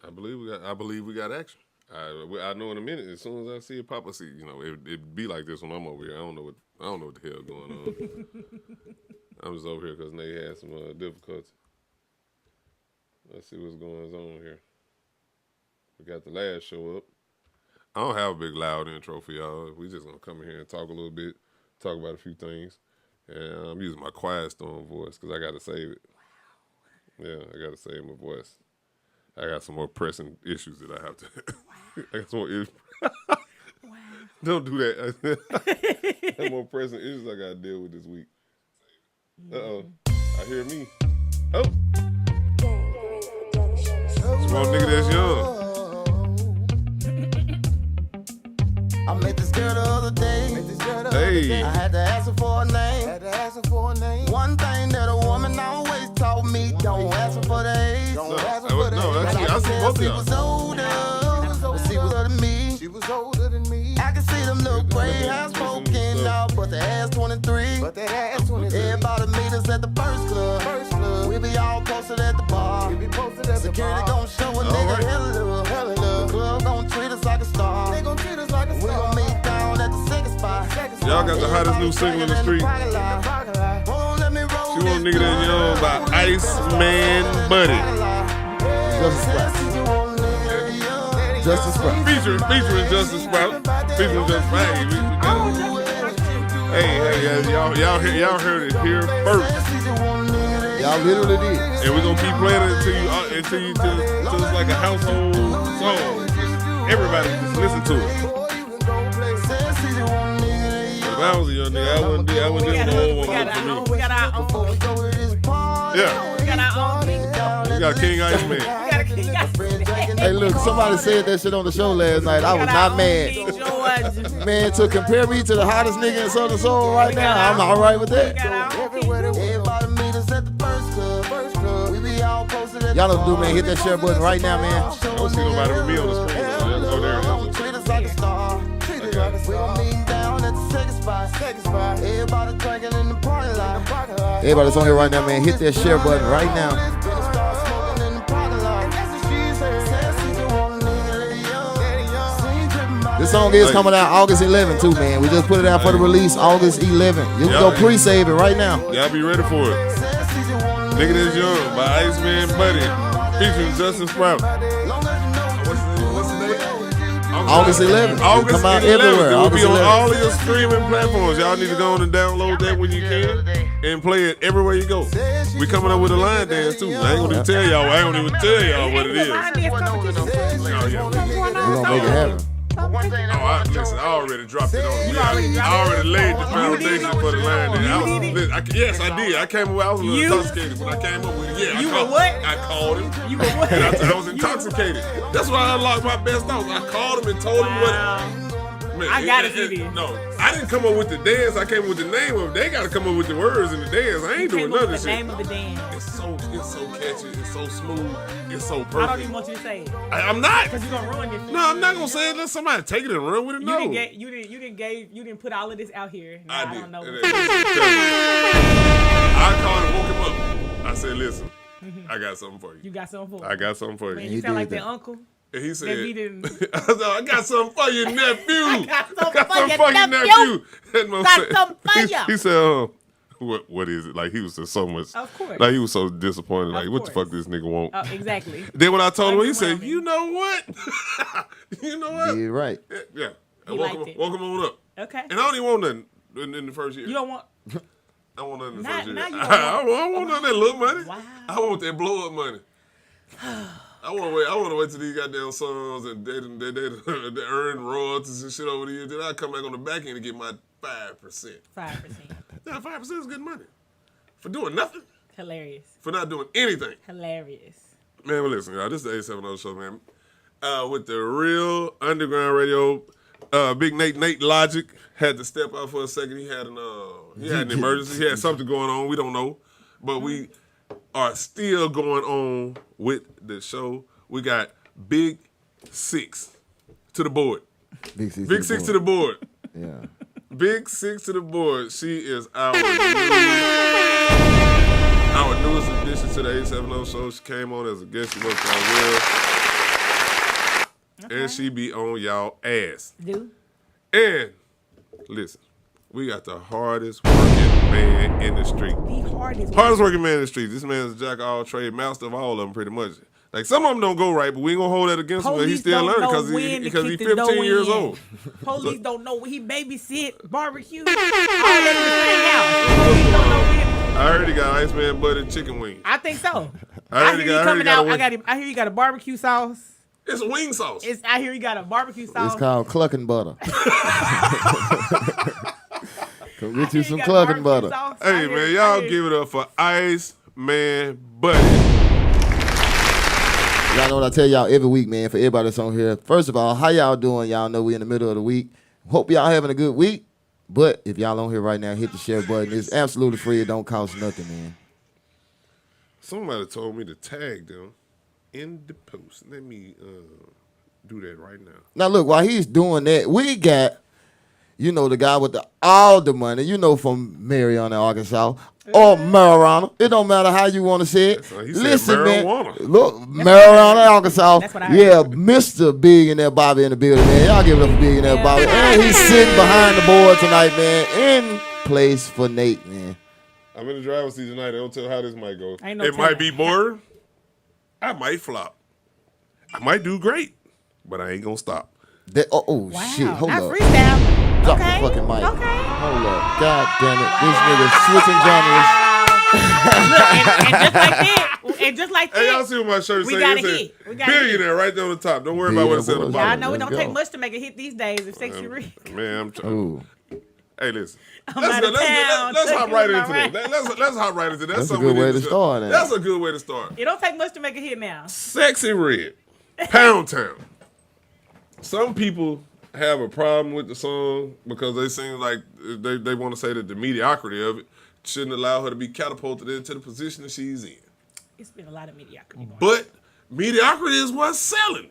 I believe we got action. I know in a minute. As soon as I see it pop, I see. It be like this when I'm over here. I don't know what the hell going on. I'm just over here because they had some difficulty. Let's see what's going on here. We got the last show up. I don't have a big loud intro for y'all. We just gonna come in here and talk a little bit, talk about a few things, and I'm using my quiet storm voice because I gotta save it. Yeah, I gotta save my voice. I got some more pressing issues that I have to. I got some more issues. Wow. Don't do that. I have more pressing issues I gotta deal with this week. I hear me. Oh. Small nigga that's young. I met this girl the other day. Hey. I had to ask her for a name. One thing that a woman always taught me: don't ask her for the age. No, actually, I see both of y'all. She was older. She was older than me. I can see them little gray hairs poking out, but the ass 23. Everybody meet us at the first club. We be all posted at the bar. Security gon' show a nigga hella love. The club gon' treat us like a star. They gon' treat us like a star. We gon' meet down at the second spot. Y'all got the hottest new single in the street. She Want a Nigga That Young by ICEMAN Buddy. Justice Sprout. Featuring Justice Sprout. Hey, y'all heard it here first. Y'all literally did. And we're gonna keep playing it until it's like a household song. Everybody just listen to it. If I was a young nigga, I wouldn't do the whole one. We got our own. Yeah. We got our own. We got King Iceman. We got a King Iceman. Hey, look, somebody said that shit on the show last night. I was not mad. Man, to compare me to the hottest nigga in Southern Soul right now, I'm all right with that. Y'all don't do, man. Hit that share button right now, man. I don't see nobody with me on the screen. Oh, there it is. Everybody that's on here right now, man, hit that share button right now. This song is coming out August 11th too, man. We just put it out for the release August 11th. You can go pre-save it right now. Y'all be ready for it. Nigga That's Young by ICEMAN Buddy, featuring Justice Sprout. What's the date? August 11th. August come out 11th. everywhere. It will be on 11th. all of your streaming platforms. Y'all need to go on and download that when you can and play it everywhere you go. We coming up with a line dance too. I ain't gonna even tell y'all what it is. We're gonna make it happen. Listen, I already dropped it on you. I already laid the foundation for the line dance. Yes, I did. I came away. I was a little intoxicated when I came up with it. Yeah, I called him. You were what? I was intoxicated. That's why I unlocked my best notes. I called him and told him what. Man, I gotta see this. No, I didn't come up with the dance. I came up with the name of it. They gotta come up with the words in the dance. I ain't doing none of this shit. The name of the dance. It's so catchy. It's so smooth. It's so perfect. I don't even want you to say it. I'm not. Because you're gonna ruin this. No, I'm not gonna say it. Let somebody take it and run with it. No. You didn't put all of this out here. No, I don't know. I called and woke him up. I said, listen, I got something for you. You got something for me. I got something for you. Man, you sound like that uncle. And he said, I got something for you, nephew. I got something for your nephew. Got something for you. He said, what is it? Like, he was just so much. Of course. Like, he was so disappointed. Like, what the fuck this nigga want? Oh, exactly. Then when I told him, he said, you know what? You know what? You're right. Yeah. He liked it. Woke him on up. Okay. And I don't even want nothing in the first year. You don't want... I want nothing in the Not- first year. not you I don't want none of that little money. Wow. I want that blow up money. I want to wait till these goddamn songs and they earn royalties and shit over the years. Then I come back on the back end and get my 5%. 5%. Now 5% is good money for doing nothing. Hilarious. For not doing anything. Hilarious. Man, well, listen, y'all. This is the A70 show, man. With the real underground radio. Big NATELOGIC had to step out for a second. He had an emergency. He had something going on. We don't know, but we are still going on with the show. We got Big Six to the board. Big Six to the board. Yeah. Big Six to the board. She is our newest addition to the A70 show. She came on as a guest. She worked on Will. and she be on y'all ass. Do. And listen, we got the hardest working man in the street. The hardest working man in the street. This man's a jack of all trade, master of all of them, pretty much. Like some of them don't go right, but we ain't gonna hold that against him. He's still learning because he's 15 years old. Police don't know when he babysit, barbecue, all that in the same house. Police don't know when. I heard he got Iceman buttered chicken wings. I think so. I heard he got I hear you got a barbecue sauce. It's a wing sauce. I hear you got a barbecue sauce. It's called clucking butter. Come get you some clucking butter. Hey, man, y'all give it up for Iceman Buddy. Y'all know what I tell y'all every week, man, for everybody that's on here. First of all, how y'all doing? Y'all know we in the middle of the week. Hope y'all having a good week. But if y'all on here right now, hit the share button. It's absolutely free. It don't cost nothing, man. Somebody told me to tag them in the post. Let me do that right now. Now, look, while he's doing that, we got, the guy with all the money, from Mariana, Arkansas, or marijuana. It don't matter how you want to say it. Listen, marijuana. Man. Look, marijuana, Arkansas. That's what I heard. Yeah, Mr. Billionaire Bobby in the building, man. Y'all give it up for Billionaire Bobby. And he's sitting behind the board tonight, man, in place for Nate, man. I'm in the driver's seat tonight. They don't tell how this might go. It might be boring. I might flop. I might do great, but I ain't gonna stop. Wow. Shit, hold not up. Freestyle. Drop Okay. the fucking mic. Okay. Hold up. God damn it. This nigga switching genres. and just like that. Hey, y'all see what my shirt We says? got a It says hit. We got a Billionaire right there on the top. Don't worry about what it says on the Billionaire. Y'all bottom. know it Let's don't take go. much to make a hit these days if Sexy Red. Man, I'm trying. Ooh. Hey, listen. Let's hop right into that. Let's hop right into that. That's a good way to start. That's a good way to start. It don't take much to make a hit now. Sexy Red, Pound Town. Some people have a problem with the song because they seem like they want to say that the mediocrity of it shouldn't allow her to be catapulted into the position that she's in. It's been a lot of mediocrity. But mediocrity is what's selling.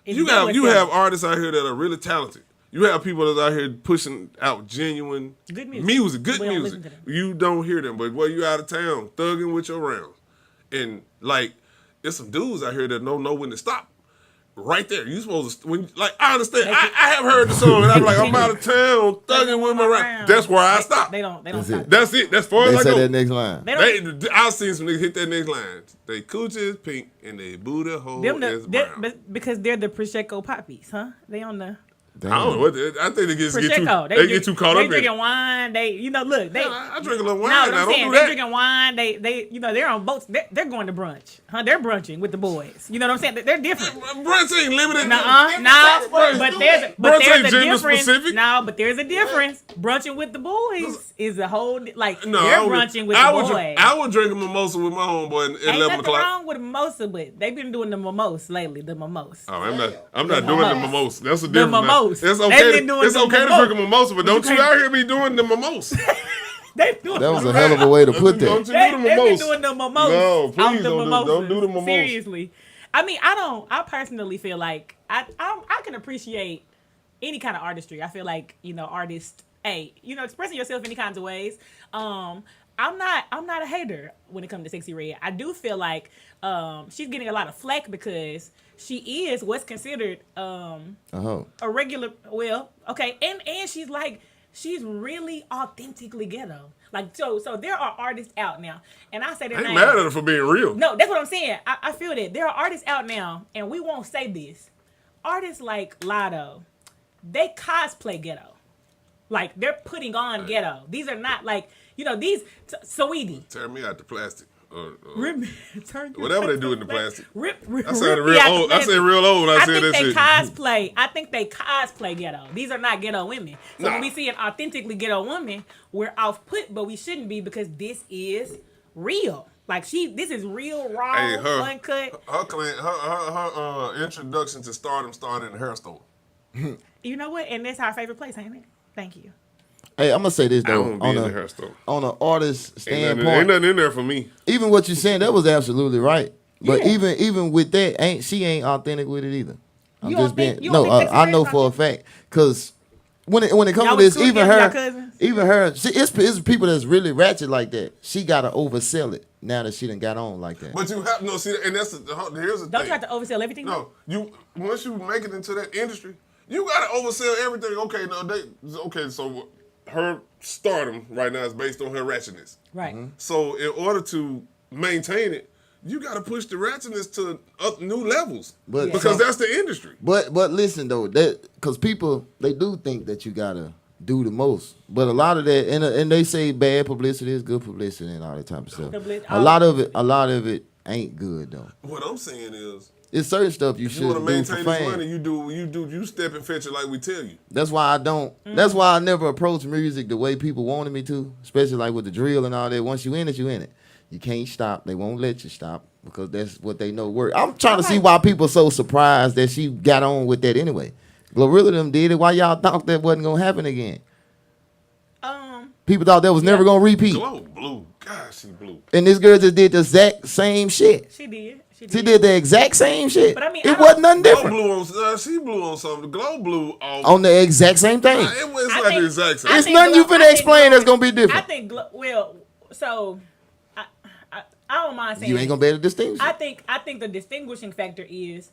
You have artists out here that are really talented. You have people that's out here pushing out genuine good music. We don't music. listen to them. You don't hear them, but you out of town thugging with your rounds, and there's some dudes out here that don't know when to stop. Right there, you supposed to. I understand. I have heard the song, and I'm like, I'm out of town thugging with my rounds. That's where I stop. They don't stop. That's it. That's far as I They go. say that next line. I've seen some niggas hit that next line. They coochie is pink and they booty hole is brown. Because they're the Prosecco poppies, huh? They on the. Damn. I don't know what I think they get Prosecco. too caught up They in drinking it. wine. I drink a little wine. No, Now, I'm don't saying do they're that. drinking wine. They're on boats. They're going to brunch, huh? They're brunching with the boys. You know what I'm saying? They're different. Brunch ain't limited. But there's a gender difference. specific. No, but there's a difference. Brunching with the boys is a whole they're brunching with I the would boys. I would drink a mimosa with my homeboy at Ain't 11 nothing o'clock. wrong with a mimosa, but they've been doing the mimosa lately. The mimosa. Oh, I'm not doing the mimosa. That's a The difference. now. mimosa. It's They okay. been doing It's the okay to mimosa. drink a mimosa, but don't you out here be doing the mimosa. They doing That was a hell of a way to put Don't that. you do the They've been mimosa. doing the mimosa. No, off please the don't do the mimosa. Seriously. I mean, I personally feel like I can appreciate any kind of artistry. I feel like, artists, expressing yourself any kinds of ways. I'm not a hater when it comes to Sexy Red. I do feel like she's getting a lot of flack because she is what's considered a regular, and she's really authentically ghetto. So there are artists out now, and I say their I ain't name. mad at her for being real. No, that's what I'm saying. I feel that there are artists out now, and we won't say this. Artists like Lotto, they cosplay ghetto. Like, they're putting on ghetto. These are not these Saweetie. Tear me out the plastic. Whatever they do in the plastic. I I said real old. I said real old when I said that shit. I think they cosplay ghetto. These are not ghetto women. So when we see an authentically ghetto woman, we're off put, but we shouldn't be because this is real. This is real, raw, uncut. Her introduction to stardom started in the hair store. You know what? And that's our favorite place, ain't it? Thank you. Hey, I'm gonna say this I though. won't be in the hair store. On an artist Ain't standpoint, nothing in there for me. even what you're saying, that was absolutely right. But Yeah. even with that, she ain't authentic with it either. You don't think Sexy I know Red's for a fact because when it comes Y'all to this, was cool even together, her, y'all cousins? it's people that's really ratchet like that. She gotta oversell it now that she done got on like that. But you have no see, and here's the Don't thing. you have to oversell everything? No, once you make it into that industry, you gotta oversell everything. Okay, so her stardom right now is based on her ratchetness. Right. So in order to maintain it, you gotta push the ratchetness to new levels. Because that's the industry. But listen though, that because people they do think that you gotta do the most, but a lot of that and they say bad publicity is good publicity and all that type of stuff. A lot of it ain't good though. What I'm saying is, it's certain stuff you should do for maintain this fans. money. You step and fetch it like we tell you. That's why I don't. That's why I never approach music the way people wanted me to, especially like with the drill and all that. Once you in it, you in it. You can't stop. They won't let you stop because that's what they know work. I'm trying to see why people so surprised that she got on with that anyway. Glorilla them did it. Why y'all thought that wasn't gonna happen again? People thought that was never gonna repeat. Glow blue. God, she blue. And this girl just did the exact same shit. She did. She did the exact same shit. But I mean, it wasn't nothing Glow different. blue on she blew on something. Glow blue On the exact same thing. It was like the exact same. It's nothing you finna explain that's gonna be different. I think I don't mind saying You ain't gonna be able to distinguish. I think the distinguishing factor is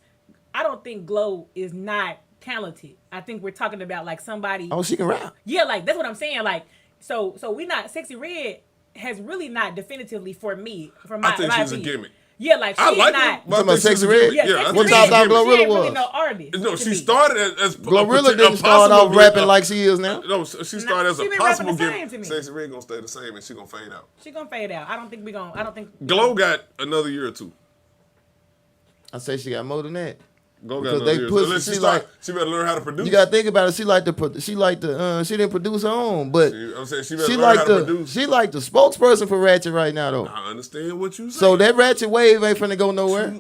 I don't think Glow is not talented. I think we're talking about like somebody. Oh, she can rap. Yeah, like that's what I'm saying. Like so we not Sexy Red has really not definitively for me. For my, I think my she's a opinion. gimmick. Yeah, like she's I like not. her. You talking about Sexy Red? Yeah, I What think y'all she's a thought gimmick. Glorilla she ain't really was? no artist. No, to she me. started as Glorilla didn't start off rapping like she is now. No, she started as she a been possible rapping the same gimmick. to me. Sexy Red gonna stay the same and she gonna fade out. She gonna fade out. I don't think. Glow got another year or two. I say she got more than that. Glow Because got they another year. push- Unless she she better learn how to produce. You gotta think about it. She didn't produce her own, but I'm saying she better she learn how like to produce. the spokesperson for Ratchet right now though. I understand what you say. So that Ratchet wave ain't finna go nowhere.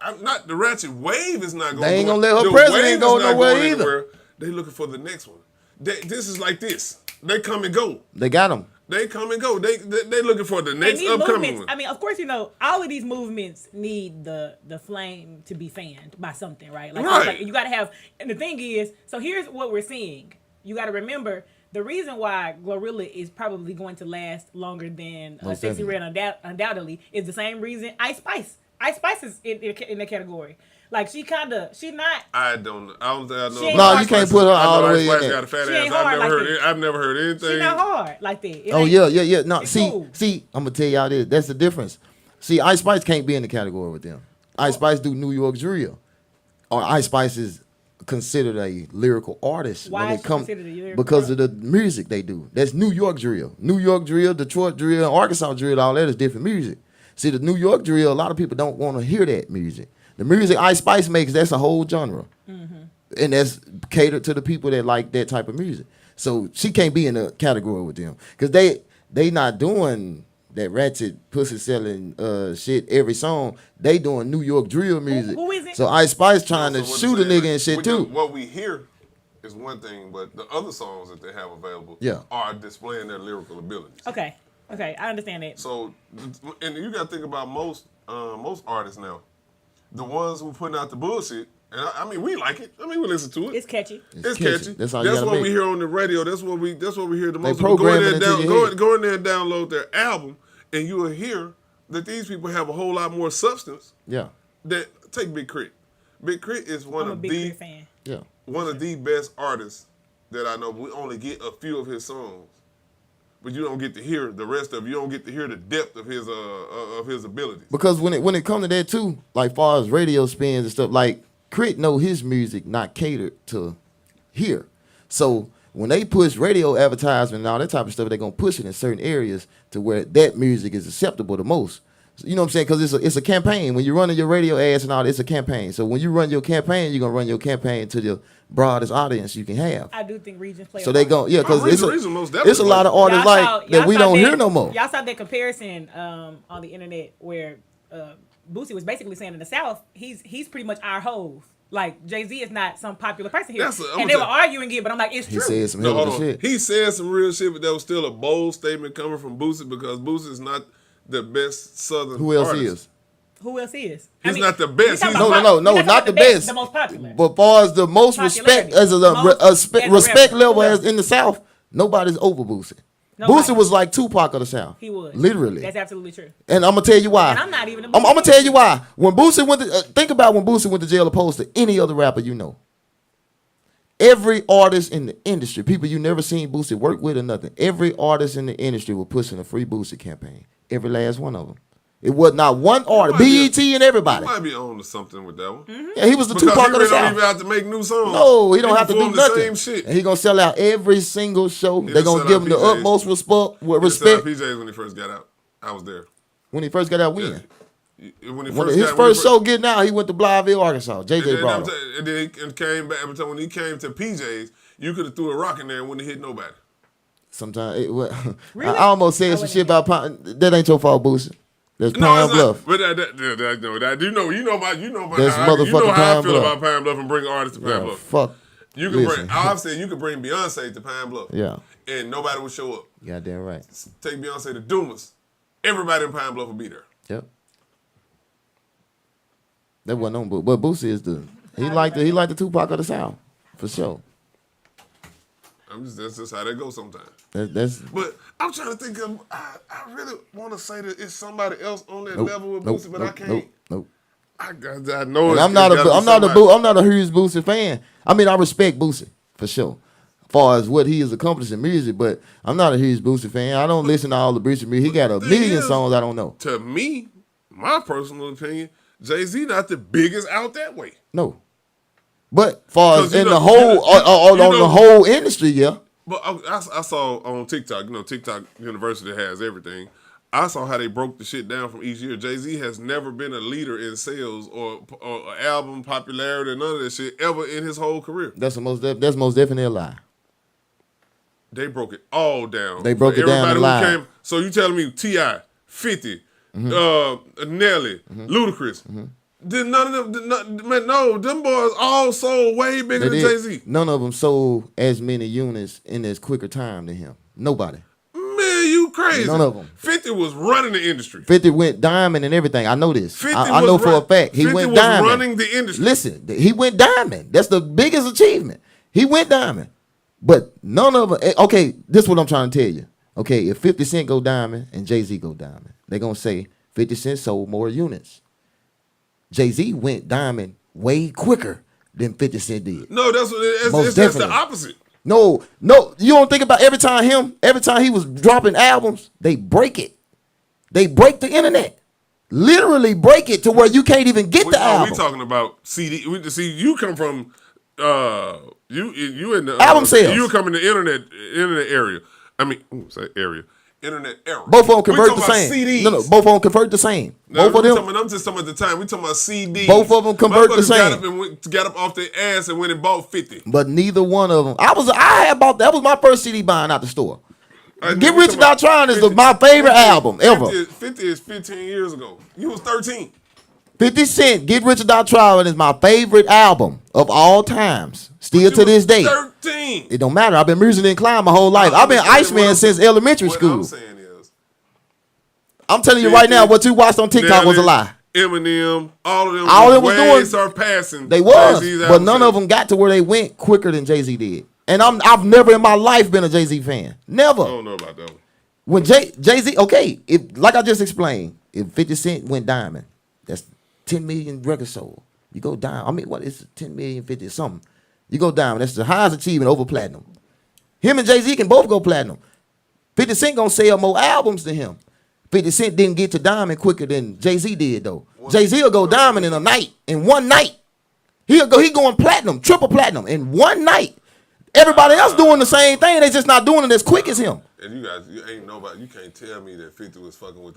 I'm not the Ratchet wave is not going. They ain't gonna let her the president wave go is not nowhere going either. anywhere. They looking for the next one. This is like this. They come and go. They got them. They come and go. They looking for the And next these upcoming movements, one. I mean, of course, all of these movements need the flame to be fanned by something, right? Like, Right. like you got to have. And the thing is, so here's what we're seeing. You got to remember the reason why Glorilla is probably going to last longer than Most Sexy definitely. Red undoubtedly is the same reason Ice Spice. Ice Spice is in the category. Like she not. I don't think I know. She ain't No, hard you can't like put her I know all the Ice way in Spice there. got a fat She ass. ain't hard like that. I've never heard anything. She not hard like that. It Oh ain't- yeah. No, it's see, cool. I'm gonna tell y'all this. That's the difference. See, Ice Spice can't be in the category with them. Ice Spice do New York drill, or Ice Spice is considered a lyrical artist Why when is it she comes considered a lyrical because of the music they do. That's New York drill, Detroit drill, Arkansas drill. All that is different music. See, the New York drill, a lot of people don't want to hear that music. The music Ice Spice makes, that's a whole genre. And that's catered to the people that like that type of music. So she can't be in the category with them. Because they not doing that ratchet pussy selling shit every song. They doing New York drill music. who is it? So Ice Spice trying to So what shoot I'm a saying, nigga and shit we too. what we hear is one thing, but the other songs that they have available are displaying their lyrical abilities. Okay, I understand that. So, and you got to think about most artists now. The ones who putting out the bullshit, and I mean, we like it. I mean, we listen to it. It's catchy. It's catchy. That's all you gotta what make. we hear on the radio. That's what we hear the most. program it into your head. Go in there and download their album, and you will hear that these people have a whole lot more substance. Yeah. That take Big Crit. Big Crit is one I'm a of big the Crit fan. Yeah. one of the best artists that I know. We only get a few of his songs, but you don't get to hear the rest of it. You don't get to hear the depth of his abilities. Because when it comes to that too, like far as radio spins and stuff, like Crit know his music not catered to here. So when they push radio advertisement and all that type of stuff, they're gonna push it in certain areas to where that music is acceptable the most. You know what I'm saying? Because it's a campaign. When you're running your radio ads and all, it's a campaign. So when you run your campaign, you're gonna run your campaign to the broadest audience you can have. I do think regions play. So they go, yeah, because Reason most definitely it's a lot of artists that we don't hear no more. Y'all saw that comparison on the internet where Boosie was basically saying in the South, he's pretty much our hove. Like Jay-Z is not some popular person here, and they were arguing it, but I'm like, it's He true. said some No, hell of hold a on. shit. He said some real shit, but that was still a bold statement coming from Boosie because Boosie is not the best Southern Who else artist. is? Who else is? He's not the best. we talking He's- about No, we talking not about the best. The most popular. But far as the most Popularity. respect as a Most- as a respect rapper. level Who as else? in the South, nobody's over Boosie. Boosie was like Tupac of the South. He was. Literally. That's absolutely true. And I'm gonna tell you why. And I'm not even a I'm gonna tell you why. When Boosie went to think about when Boosie went to jail opposed to any other rapper you know. Every artist in the industry, people you never seen Boosie work with or nothing, every artist in the industry was pushing a free Boosie campaign. Every last one of them. It was not one artist, BET and everybody. He might be on to something with that one. Mm-hmm. Yeah, he was the Tupac of the He South. don't even have to make new songs. No, he don't have to do the nothing. same shit. And he gonna sell out every single show. They just gonna sell give out him the PJs. utmost respect. He sold out PJs when he first got out. I was there. When he first got out, when? When His first show getting out, he went to Blytheville, Arkansas. JJ brought him. And then he came back. When he came to PJs, you could have threw a rock in there and wouldn't have hit nobody. Sometimes Really? I almost said some shit about that ain't your fault, Boosie. That's Pine Bluff. But that you know That's how motherfucking I Pine feel Bluff. about Pine Bluff and bring artists to Pine Yeah, Bluff. fuck. You could Listen. I've said you could bring Beyonce to Pine Bluff. Yeah. And nobody would show up. Goddamn right. Take Beyonce to Dumas. Everybody in Pine Bluff would be there. Yep. That wasn't on Boosie. But Boosie is he like the Tupac of the South. For sure. That's just how that goes sometimes. That's But I'm trying to think of. I really want to say that it's somebody else on that level with Boosie, but I can't. Nope. I know. And I'm not a huge Boosie fan. I mean, I respect Boosie for sure, as far as what he has accomplished in music. But I'm not a huge Boosie fan. I don't listen to all the Boosie music. He got a million songs I don't know. To me, my personal opinion, Jay-Z not the biggest out that way. No. But far as in the whole industry, yeah. But I saw on TikTok, TikTok University has everything. I saw how they broke the shit down from each year. Jay-Z has never been a leader in sales or album popularity or none of that shit ever in his whole career. That's most definitely a lie. They broke it all down. They broke it down and lied. So you telling me T.I., 50, Nelly, Ludacris. Did none of them, them boys all sold way bigger than Jay-Z. None of them sold as many units in as quicker time than him. Nobody. Man, you crazy. None of them. 50 was running the industry. 50 went diamond and everything. I know this. I know for a fact. He went diamond. 50 was running the industry. Listen, he went diamond. That's the biggest achievement. He went diamond. But none of them, okay, this is what I'm trying to tell you. Okay, if 50 Cent go diamond and Jay-Z go diamond, they're going to say 50 Cent sold more units. Jay-Z went diamond way quicker than 50 Cent did. No, that's the opposite. No, you don't think about every time he was dropping albums, they break it. They break the internet. Literally break it to where you can't even get the album. We talking about CD. See, you come from you in the album sales. You come in the internet area. I mean, area. Internet era. Both of them convert the same. CDs. No, both of them convert the same. No, both of them. I'm just talking about the time. We talking about CDs. Both of them convert the same. Got up off their ass and went and bought 50. But neither one of them. That was my first CD buying out the store. Get Rich or Die Trying is my favorite album ever. 50 is 15 years ago. You was 13. 50 Cent, Get Rich or Die Trying is my favorite album of all times. Still to this day. 13. It don't matter. I've been musically inclined my whole life. I've been Iceman since elementary school. What I'm saying is, I'm telling you right now, what you watched on TikTok was a lie. Eminem, all of them was doing surpassing. They was, but none of them got to where they went quicker than Jay-Z did. And I've never in my life been a Jay-Z fan. Never. I don't know about that one. When Jay-Z, okay, like I just explained, if 50 Cent went diamond, that's 10 million records sold. You go diamond. I mean, what is 10 million, 50 something? You go diamond. That's the highest achievement over platinum. Him and Jay-Z can both go platinum. 50 Cent gonna sell more albums than him. 50 Cent didn't get to diamond quicker than Jay-Z did though. Jay-Z will go diamond in one night. He going platinum, triple platinum in one night. Everybody else doing the same thing. They just not doing it as quick as him. And you guys, you can't tell me that 50 was fucking with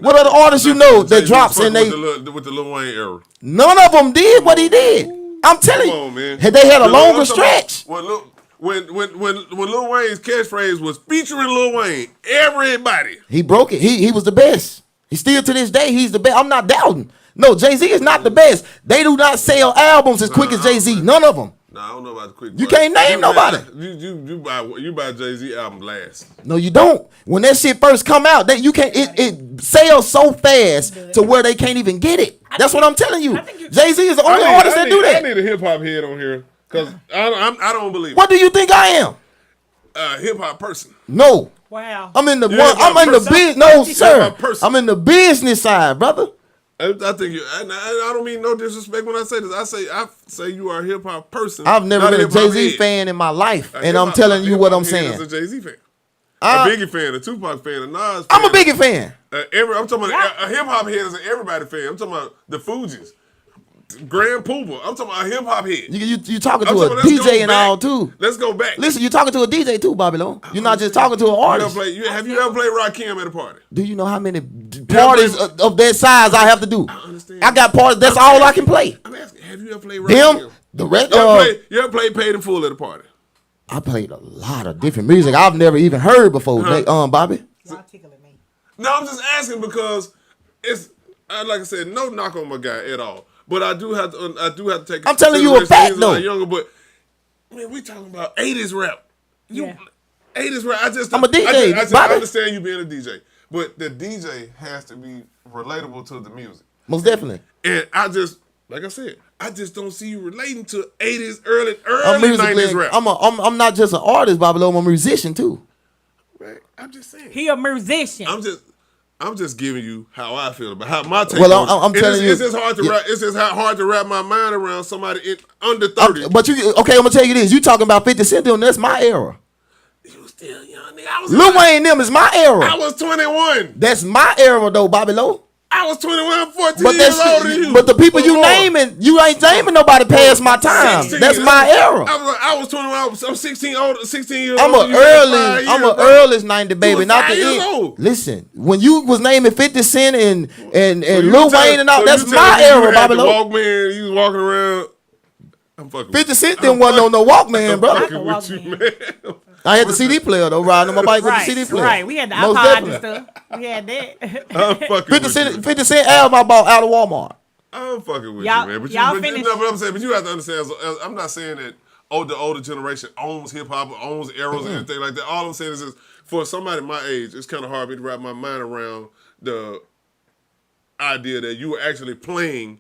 what other artists you know that drops in they with the Lil Wayne era? None of them did what he did. I'm telling you, on, man. They had a longer stretch. When Lil Wayne's catchphrase was featuring Lil Wayne, everybody. He broke it. He was the best. He still to this day, he's the best. I'm not doubting. No, Jay-Z is not the best. They do not sell albums as quick as Jay-Z. None of them. No, I don't know about the quick. You can't name nobody. You buy Jay-Z album last. No, you don't. When that shit first come out, that you can't. It sells so fast to where they can't even get it. That's what I'm telling you. Jay-Z is the only artist that do that. I need a hip hop head on here because I don't believe it. What do you think I am? A hip hop person. No, Wow. I'm in the You ain't I'm my in the person. business. No, You ain't sir. my person. I'm in the business side, brother. I think you. I don't mean no disrespect when I say this. I say you are a hip hop person. I've never not been a hip-hop Jay-Z head. fan in my life, A and I'm hip-hop- telling you what hip-hop I'm head saying. is a Jay-Z fan, a Biggie fan, a Tupac fan, a Nas fan. I'm a Biggie fan. I'm talking about a hip hop head is an everybody fan. I'm talking about the Fugees, Grand Poobah. I'm talking about a hip hop head. You talking I'm to a talking about, let's go DJ and back. all too. Let's go back. Listen, you talking to a DJ too, Bobby Lo. You're not just talking to an artist. Have you ever played Rakim at a party? Do you know how many parties of that size I have to do? I understand. I got parties. That's all I can play. I'm asking, have you ever played Them, Rakim? the rest. You ever played Paid in Full at a party? I played a lot of different music I've never even heard before. Bobby. Y'all tickling me. No, I'm just asking because it's like I said, no knock on my guy at all. But I do have to take. I'm telling you a fact, though. Younger, but man, we talking about 80s rap. Yeah. 80s rap. I'm a DJ, I Bobby. understand you being a DJ, but the DJ has to be relatable to the music. Most definitely. And like I said, I just don't see you relating to 80s, early I'm 90s rap. I'm not just an artist, Bobby Lo. I'm a musician too. Right? I'm just saying. He a musician. I'm just giving you how I feel about how my take. Well, I'm telling you, it's just hard to wrap. It's just hard to wrap my mind around somebody under 30. But I'm gonna tell you this. You talking about 50 Cent? That's my era. You still young, nigga. Lil Wayne them is my era. I was 21. That's my era though, Bobby Lo. I was 21, 14 But years older than you. But the people you Lord. naming, you ain't naming nobody past my time. 16. That's my era. I was 21. I'm 16 years I'm old. an early 90 baby, not the 5 years end. old. Listen, when you was naming 50 Cent and So Lil Wayne and all, that's my era, Bobby Lo. Walkman, you was walking around. I'm fucking 50 Cent didn't want no Walkman, I'm brother. fucking with you, man. I had the CD player though, riding on my bike with the CD player. Right. We had the Most iPod definitely. and stuff. We had that. I'm fucking 50 Cent album I bought out of Walmart. I'm fucking with Y'all- you, man. y'all finished. No, but I'm saying, but you have to understand. I'm not saying that the older generation owns hip hop, owns eras, and everything like that. All I'm saying is, for somebody my age, it's kind of hard for me to wrap my mind around the idea that you were actually playing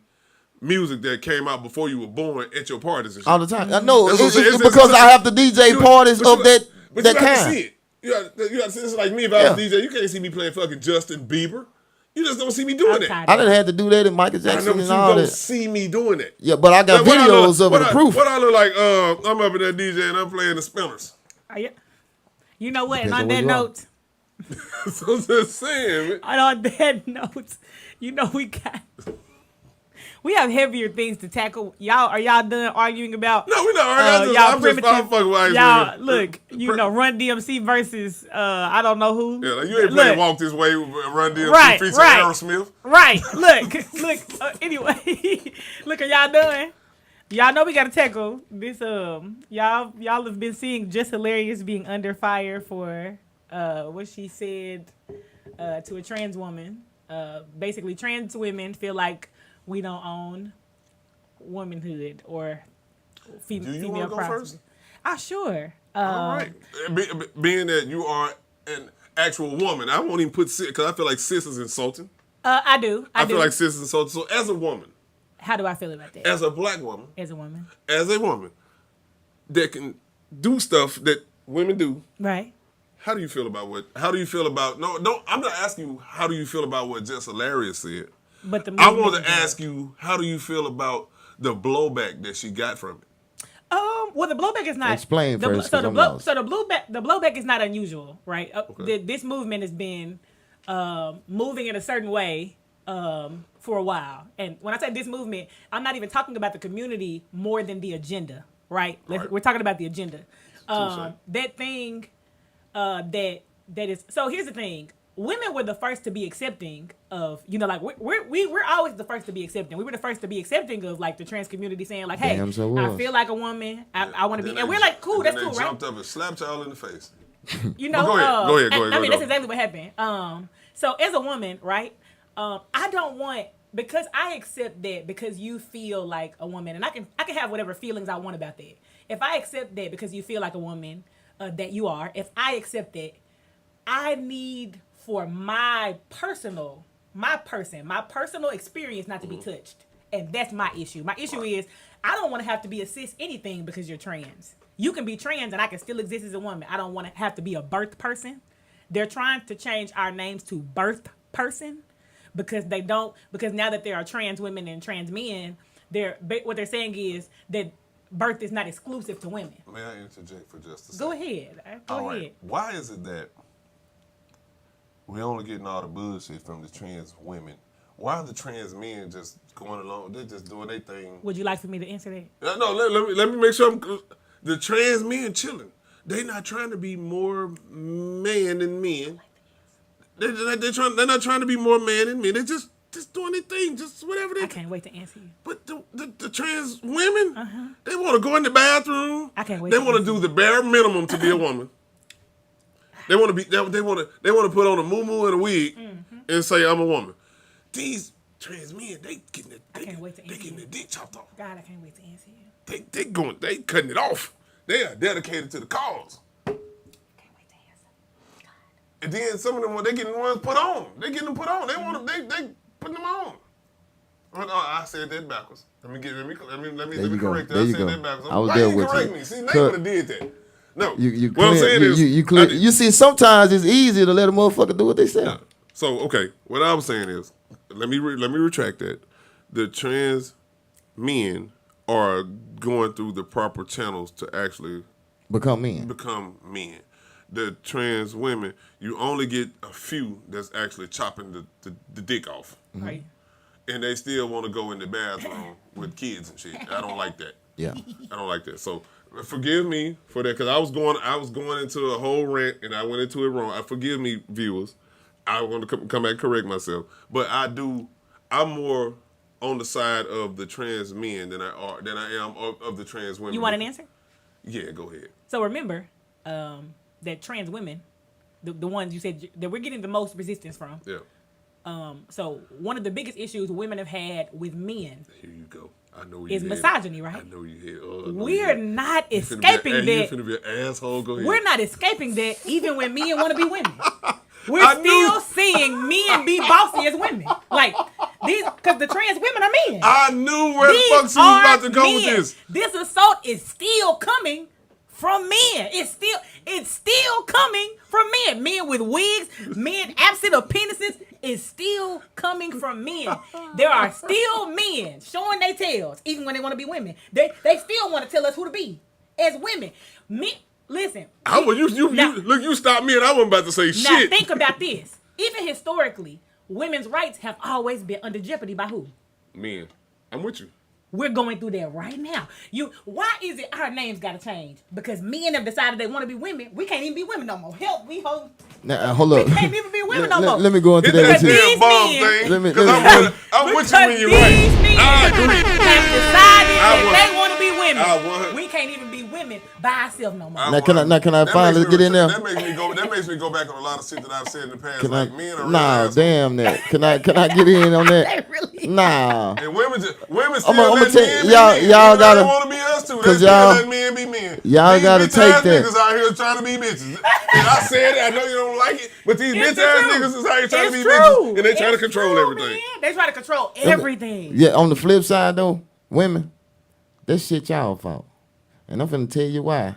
music that came out before you were born at your parties and shit. All the time. I know. That's what I'm saying. It's It's because just- I have to DJ parties of that But you have to kind. see it. You got to see it. It's like me, if I was a DJ, you can't see me playing fucking Justin Bieber. You just don't see me doing that. I done had to do that in Michael I know, Jackson but you and all don't that. see me doing that. Yeah, but I got Like, what I videos look- of it, the proof. What I look like, I'm up in that DJ and I'm playing the spinners. You know what? And Depends on on that where you are. note, So I'm just saying, man. and on that note, you know we have heavier things to tackle. Are y'all done arguing about? No, we're not arguing. y'all I'm fucking with Ice y'all Man. look, Run DMC versus I don't know who. Yeah, like you ain't playing Walk This Way with Run DMC Right, featuring right. Aerosmith. Right. Look. Anyway, look, are y'all done? Y'all know we gotta tackle this. Y'all have been seeing Just Hilarious being under fire for what she said to a trans woman. Basically, trans women feel like we don't own womanhood or female Do you want to go property. first? Sure. All right. Being that you are an actual woman, I won't even put sis, because I feel like sis is insulting. I do. I feel like sis is insulting. So as a woman, How do I feel about that? as a black woman, As a woman, that can do stuff that women do, right? how do you feel about no, I'm not asking you how do you feel about what Just Hilarious said. But the I movement want to is ask you, how do you feel about the blowback that she got from it? Well, the blowback is not. Explain first, So 'cause I'm lost. the blowback is not unusual, right? This movement has been moving in a certain way for a while, and when I say this movement, I'm not even talking about the community more than the agenda, right? Right. We're talking about the agenda. That thing that is. So here's the thing. Women were the first to be accepting of, like we're always the first to be accepting. We were the first to be accepting of like the trans community saying like, hey, Damn, so I was. feel like a woman. I want to be, Then and they- we're like, cool, that's then cool, they right? jumped up and slapped y'all in the face. You know, Go ahead. I mean, that's exactly what happened. So as a woman, right? I don't want, because I accept that because you feel like a woman, and I can have whatever feelings I want about that. If I accept that because you feel like a woman that you are, if I accept that, I need for my personal experience not to be touched. And that's my issue. My issue is I don't want to have to be a cis anything because you're trans. You can be trans and I can still exist as a woman. I don't want to have to be a birth person. they're trying to change our names to birth person because now that there are trans women and trans men, what they're saying is that birth is not exclusive to women. May I interject for just a second? Go ahead. Go ahead. Why is it that we're only getting all the bullshit from the trans women? Why are the trans men just going along? They're just doing their thing. Would you like for me to answer that? No, let me make sure the trans men chilling. They not trying to be more man than men. They're not trying to be more man than men. They're just doing their thing, just whatever they. I can't wait to answer you. But the trans women, they want to go in the bathroom. I can't wait. They want to do the bare minimum to be a woman. They want to be. They want to put on a muumuu and a wig and say I'm a woman. These trans men, they getting their dick chopped off. God, I can't wait to answer you. They cutting it off. They are dedicated to the cause. Can't wait to answer. God. And then some of them, they getting the ones put on. They getting them put on. They want to. They putting them on. Oh, no, I said that backwards. Let me correct that. I said that backwards. I was Why there you with correct you. me? See, they would have did that. No. What I'm saying is, you see, sometimes it's easier to let a motherfucker do what they say. No. So okay, what I was saying is, let me retract that. The trans men are going through the proper channels to actually become men. The trans women, you only get a few that's actually chopping the dick off. Right. And they still want to go in the bathroom with kids and shit. I don't like that. Yeah. I don't like that. So forgive me for that, because I was going into a whole rant and I went into it wrong. Forgive me, viewers. I want to come back and correct myself. But I'm more on the side of the trans men than I am of the trans women. You want an answer? Yeah, go ahead. So remember that trans women, the ones you said that we're getting the most resistance from. Yeah. So one of the biggest issues women have had with men. Here you go. I know is misogyny, right? I know you hit. We're not escaping that. You're finna be an asshole. Go ahead. We're not escaping that even when men want to be women. We're still seeing men be bossy as women. Like these, because the trans women are men. I knew where the fuck she was about to go with this. This assault is still coming from men. It's still coming from men. Men with wigs, men absent of penises is still coming from men. There are still men showing their tails, even when they want to be women. They still want to tell us who to be as women. Men, listen. You stopped me and I wasn't about to say shit. Now think about this. Even historically, women's rights have always been under jeopardy by who? Men. I'm with you. We're going through that right now. Why is it our names got to change? Because men have decided they want to be women. We can't even be women no more. Help, we hold. Now, hold up. We can't even be women no more. Let me go into Because that. these men, I'm with you when you're right. These men I agree. have decided that they want to be women. We can't even be women by ourselves no more. Now can I finally get in there? That makes me go back on a lot of shit that I've said in the past. Men are nah, damn that. Can I get in on that? Nah. And women still I'm let men y'all gotta want to be us too. Cause they still let men be men. Y'all gotta take that. Niggas out here trying to be bitches. And I said it. I know you don't like it, but these bitch ass niggas is out here trying to be bitches, and they trying to control everything. Man. They try to control everything. Yeah. On the flip side though, women, that shit y'all fault, and I'm finna tell you why.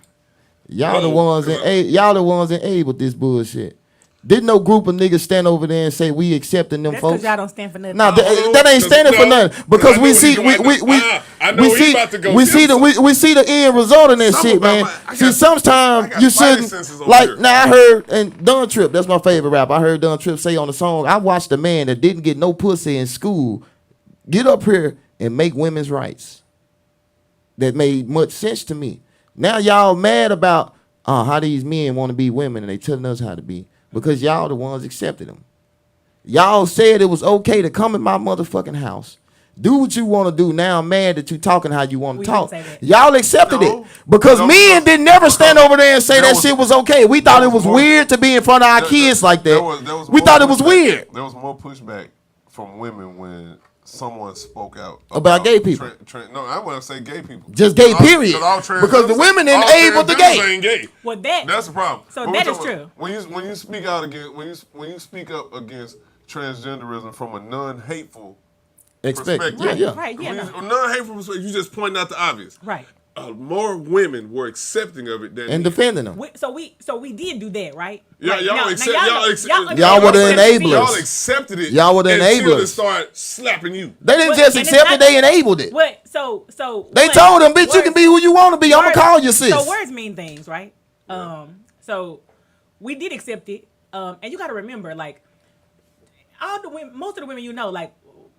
Y'all the ones that able this bullshit. Didn't no group of niggas stand over there and say we accepting them That's folks? Because y'all don't stand for nothing. Nah, that ain't standing for nothing. Because we see the end result in that shit, man. See, sometimes you shouldn't. Like now, I heard and Don Tripp. That's my favorite rapper. I heard Don Tripp say on the song, "I watched a man that didn't get no pussy in school get up here and make women's rights." That made much sense to me. Now y'all mad about how these men want to be women and they telling us how to be. Because y'all the ones accepted them. Y'all said it was okay to come in my motherfucking house. Do what you want to do. Now I'm mad that you talking how you want to talk. Y'all accepted it. Because men didn't never stand over there and say that shit was okay. We thought it was weird to be in front of our kids like that. We thought it was weird. There was more pushback from women when someone spoke out about gay people. No, I want to say gay people. Just gay, period. Because the women ain't able to gay. Well, that's the problem. So that is true. When you speak out against when you speak up against transgenderism from a non-hateful perspective, Right, yeah. non-hateful perspective, you just point out the obvious. Right. more women were accepting of it than And men. defending them. So we did do that, right? Yeah, Like, y'all now, accept- now y'all know- accept- y'all y'all were the understand enablers. Y'all accepted it. Y'all were the until enablers. they start slapping you. They didn't But- just and it's accept not- it, they enabled it. What? So They what- told them, bitch, you words- can be who you want to be. I'm going to words- call you sis. So words mean things, right? So we did accept it. And you got to remember, like, all the women, most of the women, like,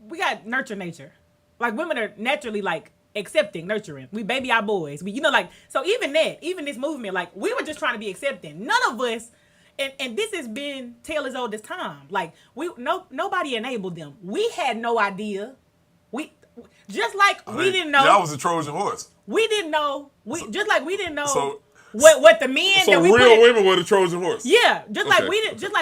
we got nurture nature. Like, women are naturally, like, accepting, nurturing. We baby our boys. We, like, so even this movement, like, we were just trying to be accepting. None of us, and this has been tale as old as time. Like, nobody enabled them. We had no idea. We didn't know. Y'all was a Trojan horse. We didn't know. We didn't know So- what the men So that we real put in, women were the Trojan horse. yeah, just like Okay.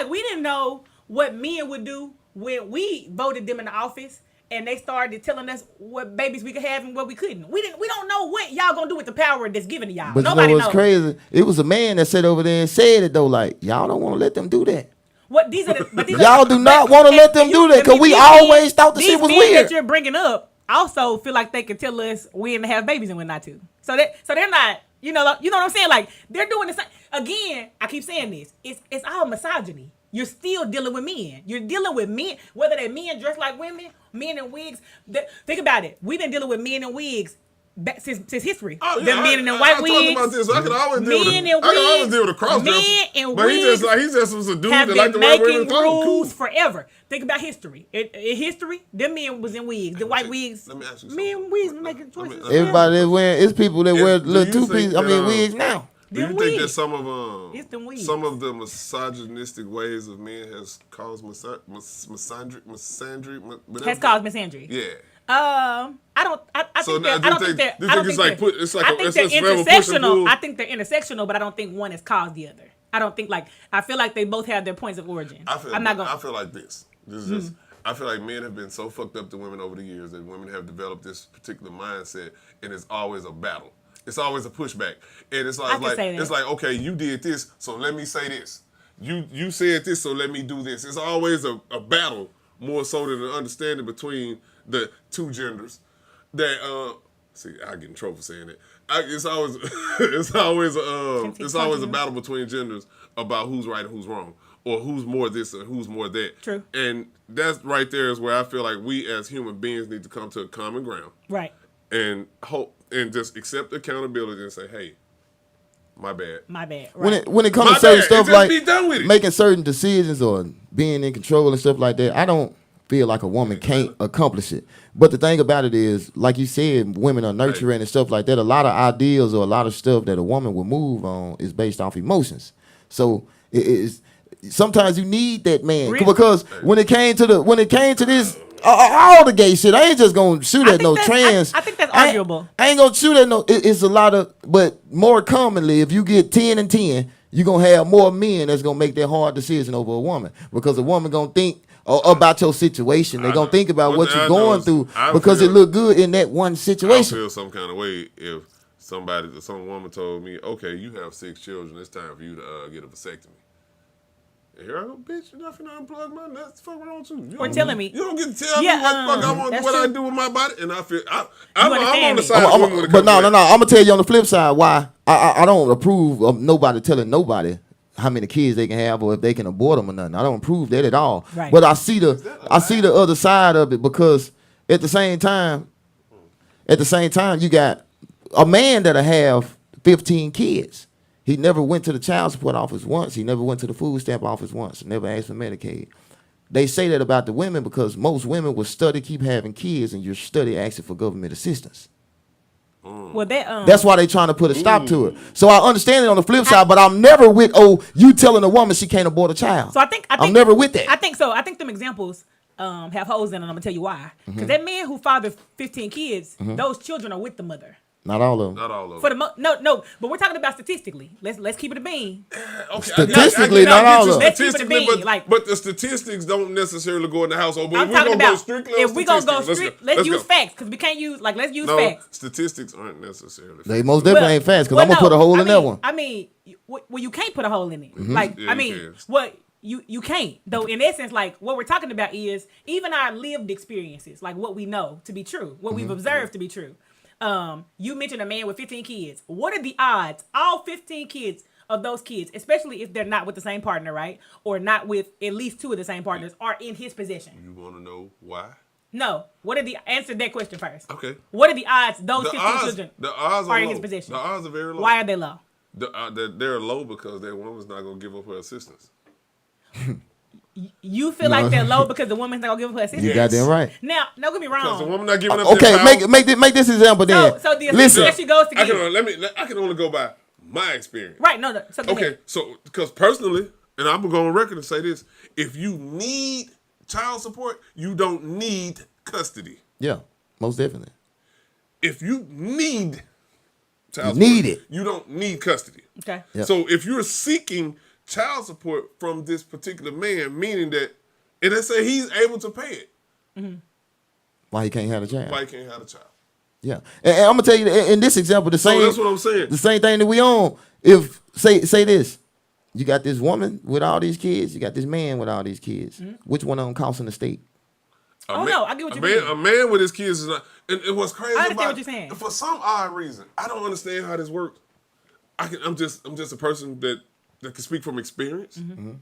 we didn't know what men would do when we voted them in the office and they started telling us what babies we could have and what we couldn't. We don't know what y'all gonna do with the power that's given to y'all. But Nobody you know what's knows. crazy? It was a man that sat over there and said it though, like, y'all don't want to let them do that. What these are but these Y'all do not want to let them do that because we always thought the shit was these men weird. that you're bringing up also feel like they can tell us when to have babies and when not to. So they're not. You know what I'm saying? Like, they're doing the same. Again, I keep saying this. It's all misogyny. You're still dealing with men. You're dealing with men, whether they're men dressed like women, men in wigs. Think about it. We've been dealing with men in wigs since history. Oh, yeah, Them men in the white I wigs. talked about this. I can always deal with Men I in can always wigs. deal with a cross Men dresser. in But he wigs just was a dude have that like been to wear women making clothes. Cool. rules forever. Think about history. In history, them men was in wigs. The white wigs. Let me ask you Men in something. wigs been making choices. Everybody that wear, it's people that wear Do little you two think piece. that, Wigs now. Do you Them think that wigs. some of It's them wigs. some of the misogynistic ways of men has caused misandry, whatever? Has caused misandry. Yeah. I don't. I So think now, that. I don't do you think think- that. do you I don't think it's think like that- it's like I a- think it's they're just forever push and intersectional. pull? I think they're intersectional, but I don't think one has caused the other. I don't think I feel like they both have their points of origin. I feel like this. This is Mm. just. I feel like men have been so fucked up to women over the years that women have developed this particular mindset, and it's always a battle. It's always a pushback, and it's I can say that. it's like okay, you did this, so let me say this. You said this, so let me do this. It's always a battle more so than an understanding between the two genders. That see, I get in trouble for saying it. It's always it's always a battle between genders about who's right and who's wrong, or who's more this and who's more that. True. And that's right there is where I feel like we as human beings need to come to a common ground Right. and hope and just accept accountability and say, hey, my bad. My bad. Right. When it comes My to certain bad. stuff Just like be done with it. making certain decisions or being in control and stuff like that, I don't feel like a woman can't accomplish it. But the thing about it is, like you said, women are nurturing and stuff like that. A lot of ideals or a lot of stuff that a woman will move on is based off emotions. So it is sometimes you need that man Really? because when it came to this. All the gay shit. I ain't just gonna shoot at no trans. I think that's arguable. I ain't gonna shoot at no. It's a lot of, but more commonly, if you get 10 and 10, you're gonna have more men that's gonna make that hard decision over a woman because a woman gonna think about your situation. They're gonna think about what you're going through because it look good in that one I situation. feel some kind of way if some woman told me, okay, you have 6 children, it's time for you to get a vasectomy. And here I go, bitch, you're not finna unplug my nuts. Fuck wrong with you. Or telling me. You don't get to tell Yeah, me what the fuck I want, that's what I true. do with my body. And I feel, I'm on understand the me. side of women when it But comes to no. that. I'm gonna tell you on the flip side why I don't approve of nobody telling nobody how many kids they can have or if they can abort them or nothing. I don't approve that at all. Right. But I see the other side of it because at the same time, you got a man that'll have 15 kids. He never went to the child support office once. He never went to the food stamp office once. Never asked for Medicaid. They say that about the women because most women will keep having kids, and you're asking for government assistance. Well, That's why they trying to put a stop to it. So I understand it on the flip side, but I'm never with you telling a woman she can't abort a child. So I think I'm never with that. I think so. I think them examples have holes in them. I'm gonna tell you why. Because that man who fathered 15 kids, those children are with the mother. Not all of them. Not all of For them. the no, but we're talking about statistically. Let's keep it a bean. Okay, Statistically, I not get all you of them. Let's keep it a statistically, bean, but, like- but the statistics don't necessarily go in the household. But I'm if we're talking gonna go about strictly on if we're gonna go statistics, strict. let's Let's go. use facts because we can't use let's use No, facts. statistics aren't necessarily. They most definitely ain't fast because I'm gonna put a hole in that one. I mean, well, you can't put a hole in it. Mm-hmm. Like, Yeah, I you mean, can. what you can't though. In essence, like what we're talking about is even our lived experiences, like what we know to be true, what we've observed to be true. You mentioned a man with 15 kids. What are the odds? All 15 kids of those kids, especially if they're not with the same partner, right? Or not with at least 2 of the same partners, are in his possession. You want to know why? No. Answer that question first. Okay. What are the odds those 15 children are in his possession? The odds are very low. Why are they low? They're low because that woman's not going to give up her assistance. You feel like they're low because the woman's not going to give up her assistance? You got that right. Now, don't get me wrong. Because the woman not giving up Okay, their power. make this example then. So the assistance that she goes to give. I can only go by my experience. Right, no. So Okay, so because personally, and I'm going to go on record and say this, if you need child support, you don't need custody. Yeah, most definitely. If you need child support, you don't need custody. Okay. Yep. So if you're seeking child support from this particular man, meaning that, and they say he's able to pay it. Mm-hmm. Why he can't have a child? Why he can't have a child? Yeah, and I'm gonna tell you in this example the same. So that's what I'm saying. The same thing that we own. If say this, you got this woman with all these kids, you got this man with all these kids. Mm-hmm. Which one of them costing the state? No, I get what you mean. A man with his kids is not. And what's crazy I understand what you're saying. For some odd reason, I don't understand how this works. I'm just a person that can speak from experience. Mm-hmm.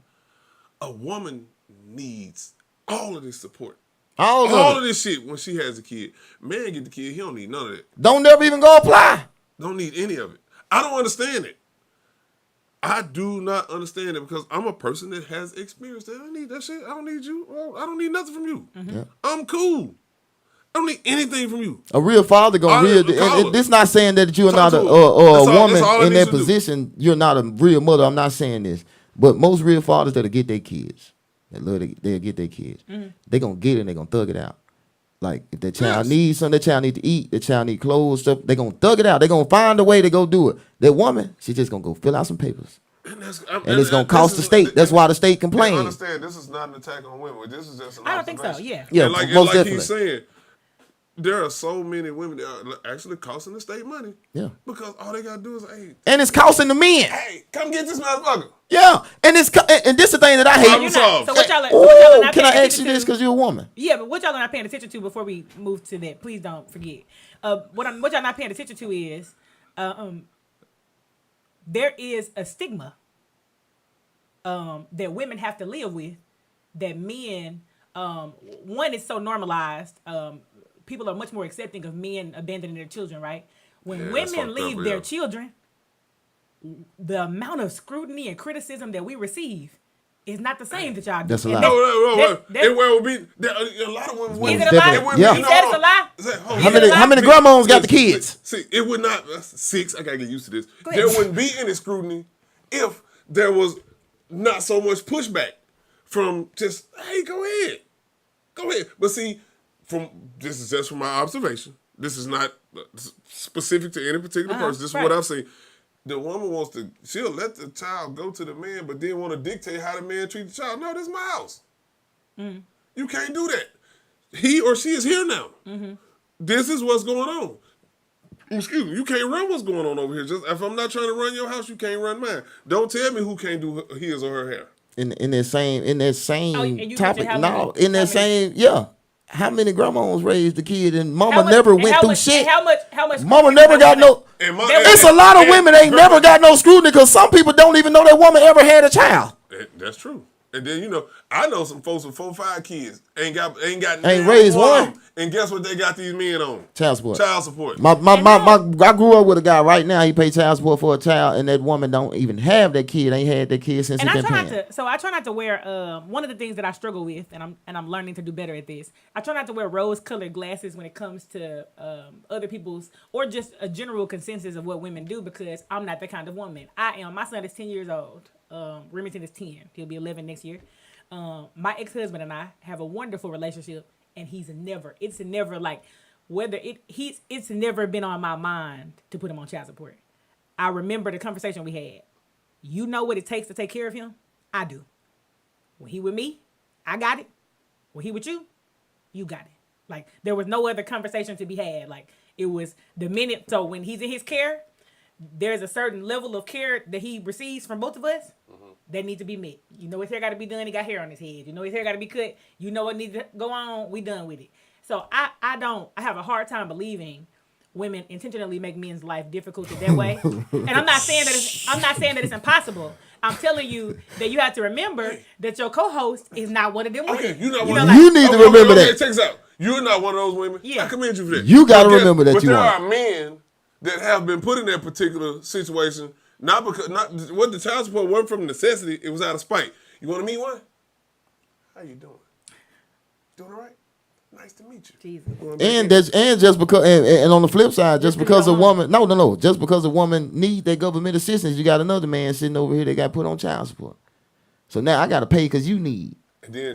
A woman needs all of this support. All of this shit when she has a kid. Man get the kid, he don't need none of that. Don't never even go apply. Don't need any of it. I don't understand it. I do not understand it because I'm a person that has experience. I don't need that shit. I don't need you. I don't need nothing from you. Mm-hmm. Yeah. I'm cool. I don't need anything from you. A real father gonna and this not saying that you're not a woman in that position. You're not a real mother. I'm not saying this, but most real fathers that'll get their kids, they'll get their kids. Mm-hmm. They gonna get it and they gonna thug it out. Like if their child needs something, their child need to eat, their child need clothes, stuff. They gonna thug it out. They gonna find a way to go do it. That woman, she just gonna go fill out some papers. And it's gonna cost the state. That's why the state complains. I understand this is not an attack on women. This is just an I don't think so. Yeah. Yeah. And most like definitely. He's saying, there are so many women that are actually costing the state money. Yeah. Because all they gotta do is, hey. And it's costing the men. Hey, come get this motherfucker. Yeah. And this is the thing that I hate. So what y'all not can I ask you this because you're a woman? Yeah, but what y'all not paying attention to before we move to that? Please don't forget. What y'all not paying attention to is, there is a stigma that women have to live with that men. One is so normalized. People are much more accepting of men abandoning their children, right? When women leave their children, the amount of scrutiny and criticism that we receive is not the same that y'all do. That's a lie. It will be a lot of women. Is it a lie? Yeah. He said it's a lie. How many grandmas got the kids? See, it would not. 6. I gotta get used to this. There wouldn't be any scrutiny if there was not so much pushback from just, hey, go ahead. But see, this is just from my observation. This is not specific to any particular person. This is what I've seen. The woman she'll let the child go to the man, but then want to dictate how the man treat the child. No, this is my house. Mm. You can't do that. He or she is here now. Mm-hmm. This is what's going on. Excuse me, you can't run what's going on over here. Just if I'm not trying to run your house, you can't run mine. Don't tell me who can't do his or her hair. In that same topic, how many grandmas raised the kid and mama never went through shit? How much? Mama never got no. It's a lot of women ain't never got no scrutiny because some people don't even know that woman ever had a child. That's true. And then I know some folks with 4, 5 kids ain't raised one. And guess what they got these men on? Child support. I grew up with a guy right now. He paid child support for a child, and that woman don't even have that kid. Ain't had that kid since he been paying. So I try not to wear. One of the things that I struggle with, and I'm learning to do better at this. I try not to wear rose-colored glasses when it comes to other people's or just a general consensus of what women do because I'm not that kind of woman. My son is 10 years old. Remington is 10. He'll be 11 next year. My ex-husband and I have a wonderful relationship, and it's never like it's never been on my mind to put him on child support. I remember the conversation we had. You know what it takes to take care of him? I do. When he with me, I got it. When he with you, you got it. Like there was no other conversation to be had. Like it was the minute. So when he's in his care, there's a certain level of care that he receives from both of us that need to be met. You know his hair got to be done. He got hair on his head. You know his hair got to be cut. You know what needs to go on. We done with it. So I have a hard time believing women intentionally make men's life difficult in that way. And I'm not saying that it's impossible. I'm telling you that you have to remember that your co-host is not one of them women. Okay, you're not one of them. You need to remember that. Check this out. You're not one of those women. Yeah. I commend you for that. You got to remember that but you are. But there are men that have been put in that particular situation, not what the child support wasn't from necessity, it was out of spite. You want to meet one? How you doing? Doing all right? Nice to meet you. Jesus. And just because and on the flip side, just because a woman just because a woman need their government assistance, you got another man sitting over here that got put on child support. So now I got to pay because you need.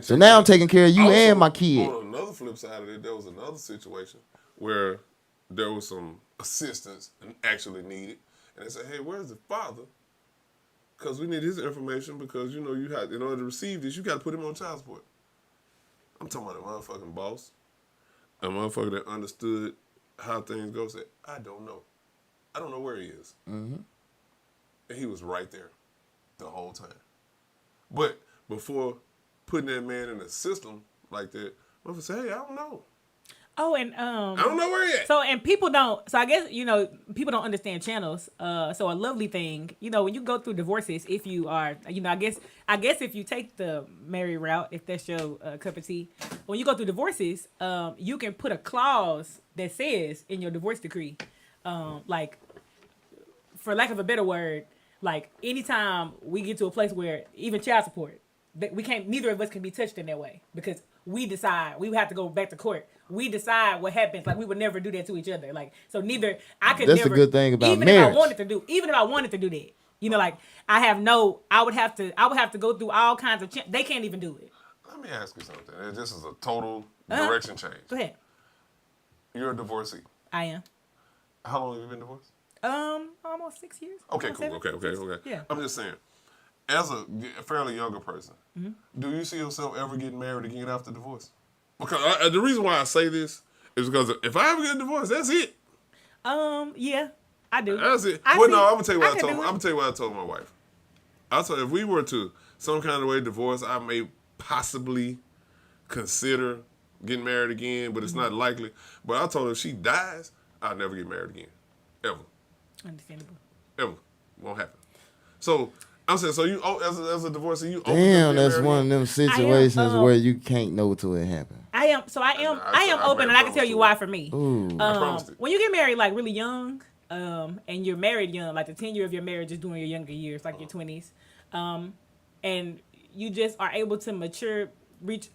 So now I'm taking care of you and my kid. On another flip side of it, there was another situation where there was some assistance actually needed, and they said, "Hey, where's the father? Because we need his information because you have in order to receive this, you got to put him on child support." I'm talking about a motherfucking boss, a motherfucker that understood how things go. Said, "I don't know where he is," and he was right there the whole time. But before putting that man in a system like that, motherfucker say, "Hey, I don't know." Oh, and I don't know where he at. So and people don't. So I guess people don't understand channels. So a lovely thing, when you go through divorces, if you are, I guess if you take the married route, if that's your cup of tea, when you go through divorces, you can put a clause that says in your divorce decree, like, for lack of a better word, like anytime we get to a place where even child support, that neither of us can be touched in that way because we decide we have to go back to court. We decide what happens. Like we would never do that to each other. Like so, neither I could. That's never, the good thing about even marriage. Even if I wanted to do that, like I would have to go through all kinds of. They can't even do it. Let me ask you something. This is a total direction change. Go ahead. You're a divorcee. I am. How long have you been divorced? Almost 6 years. Okay, cool. 7, Okay. Yeah. I'm just saying, as a fairly younger person, do you see yourself ever getting married again after divorce? Because the reason why I say this is because if I ever get a divorce, that's it. Yeah, I do. That's it. I'm gonna tell you what I told my wife. I told her if we were to some kind of way divorce, I may possibly consider getting married again, but it's not likely. But I told her if she dies, I'll never get married again, ever. Understandable. Ever. Won't happen. So I'm saying, so you as a divorcee, you damn, that's one of them situations where you can't know till it happens. I am open, and I can tell you why for me. When you get married like really young, and you're married young, like the tenure of your marriage is during your younger years, like your 20s, and you just are able to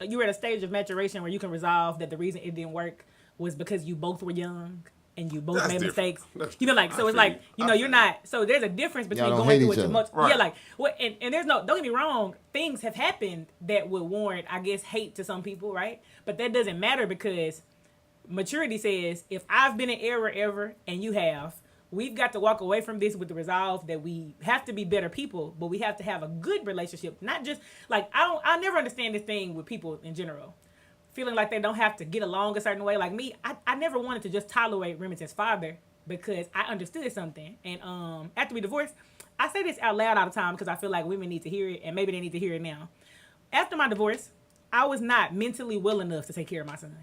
you're at a stage of maturation where you can resolve that the reason it didn't work was because you both were young. And you both made mistakes. So it's like, you're not. So there's a difference between going through your emotions. Right. Yeah, like, and there's don't get me wrong, things have happened that would warrant, I guess, hate to some people, right? But that doesn't matter because maturity says if I've been in error ever and you have, we've got to walk away from this with the resolve that we have to be better people, but we have to have a good relationship. Not just, like, I never understand this thing with people in general. Feeling like they don't have to get along a certain way. Like me, I never wanted to just tolerate Remington's father because I understood something. And after we divorced, I say this out loud all the time because I feel like women need to hear it and maybe they need to hear it now. After my divorce, I was not mentally well enough to take care of my son.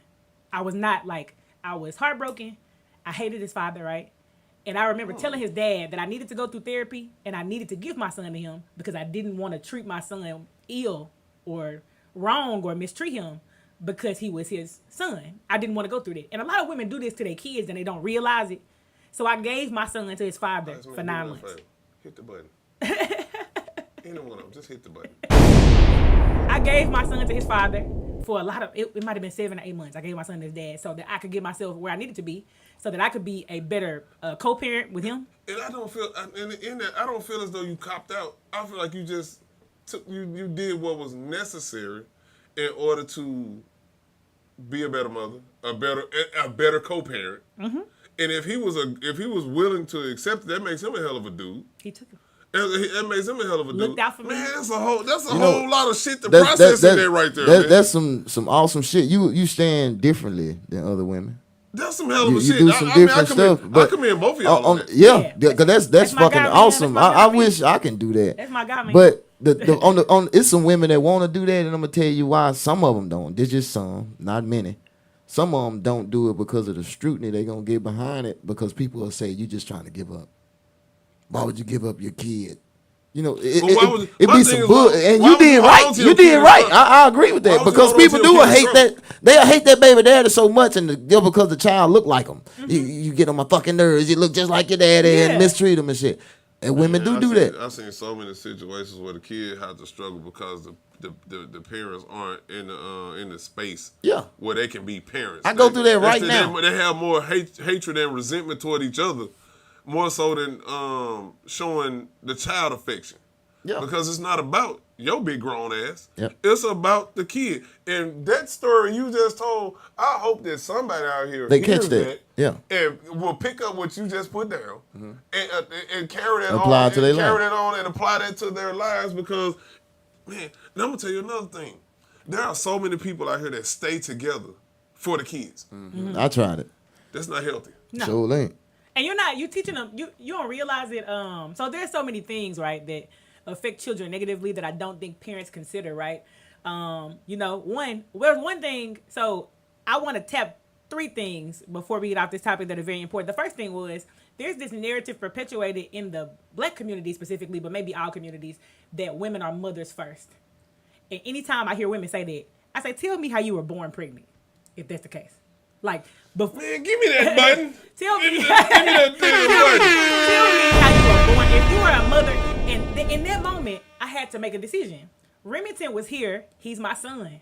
I was heartbroken. I hated his father, right? And I remember telling his dad that I needed to go through therapy and I needed to give my son to him because I didn't want to treat my son ill or wrong or mistreat him. Because he was his son. I didn't want to go through that. And a lot of women do this to their kids and they don't realize it. So I gave my son to his father for 9 months. Hit the button. Any one of them, just hit the button. I gave my son to his father for a lot of, it might have been 7 or 8 months. I gave my son to his dad so that I could get myself where I needed to be, so that I could be a better co-parent with him. And I don't feel, in that, I don't feel as though you copped out. I feel like you just you did what was necessary in order to be a better mother, a better co-parent. Mm-hmm. And if he was willing to accept it, that makes him a hell of a dude. He took it. That makes him a hell of a dude. Looked out for me. Man, that's a whole lot of shit to process in there right there. Man. That's some awesome shit. You stand differently than other women. That's some hell of a shit. You do some different stuff. I commend both of y'all on that. Yeah, because that's fucking awesome. I wish I can do that. That's my guy, man. But it's some women that want to do that, and I'm gonna tell you why. Some of them don't. There's just some, not many. some of them don't do it because of the scrutiny they gonna get behind it, because people will say you just trying to give up. Why would you give up your kid? You know, it be some bull, and you did right. You did right. I agree with that, because people do hate that. They hate that baby daddy so much, and because the child look like them. You get on my fucking nerves. You look just like your daddy and mistreat them and shit. And women do that. I've seen so many situations where the kid has to struggle because the parents aren't in the space where they can be parents. I go through that right now. They have more hatred and resentment toward each other, more so than showing the child affection. Yeah. Because it's not about your big grown ass. Yep. It's about the kid. And that story you just told, I hope that somebody out here catch that. Yeah. And will pick up what you just put down and carry that apply on. To their carry that on and apply that to their lives, because, man, and I'm going to tell you another thing. There are so many people out here that stay together for the kids. Mm-hmm. I tried it. That's not healthy. No. Sure ain't. And you teaching them, you don't realize it. So there's so many things, right, that affect children negatively that I don't think parents consider, right? One thing, so I want to tap 3 things before we get off this topic that are very important. The first thing was, there's this narrative perpetuated in the Black community specifically, but maybe all communities, that women are mothers first. And anytime I hear women say that, I say, tell me how you were born pregnant, if that's the case. Like, before, man, give me that button. Tell me. Give me that Tell me how you were born. If you were a mother, and in that moment, I had to make a decision. Remington was here. He's my son,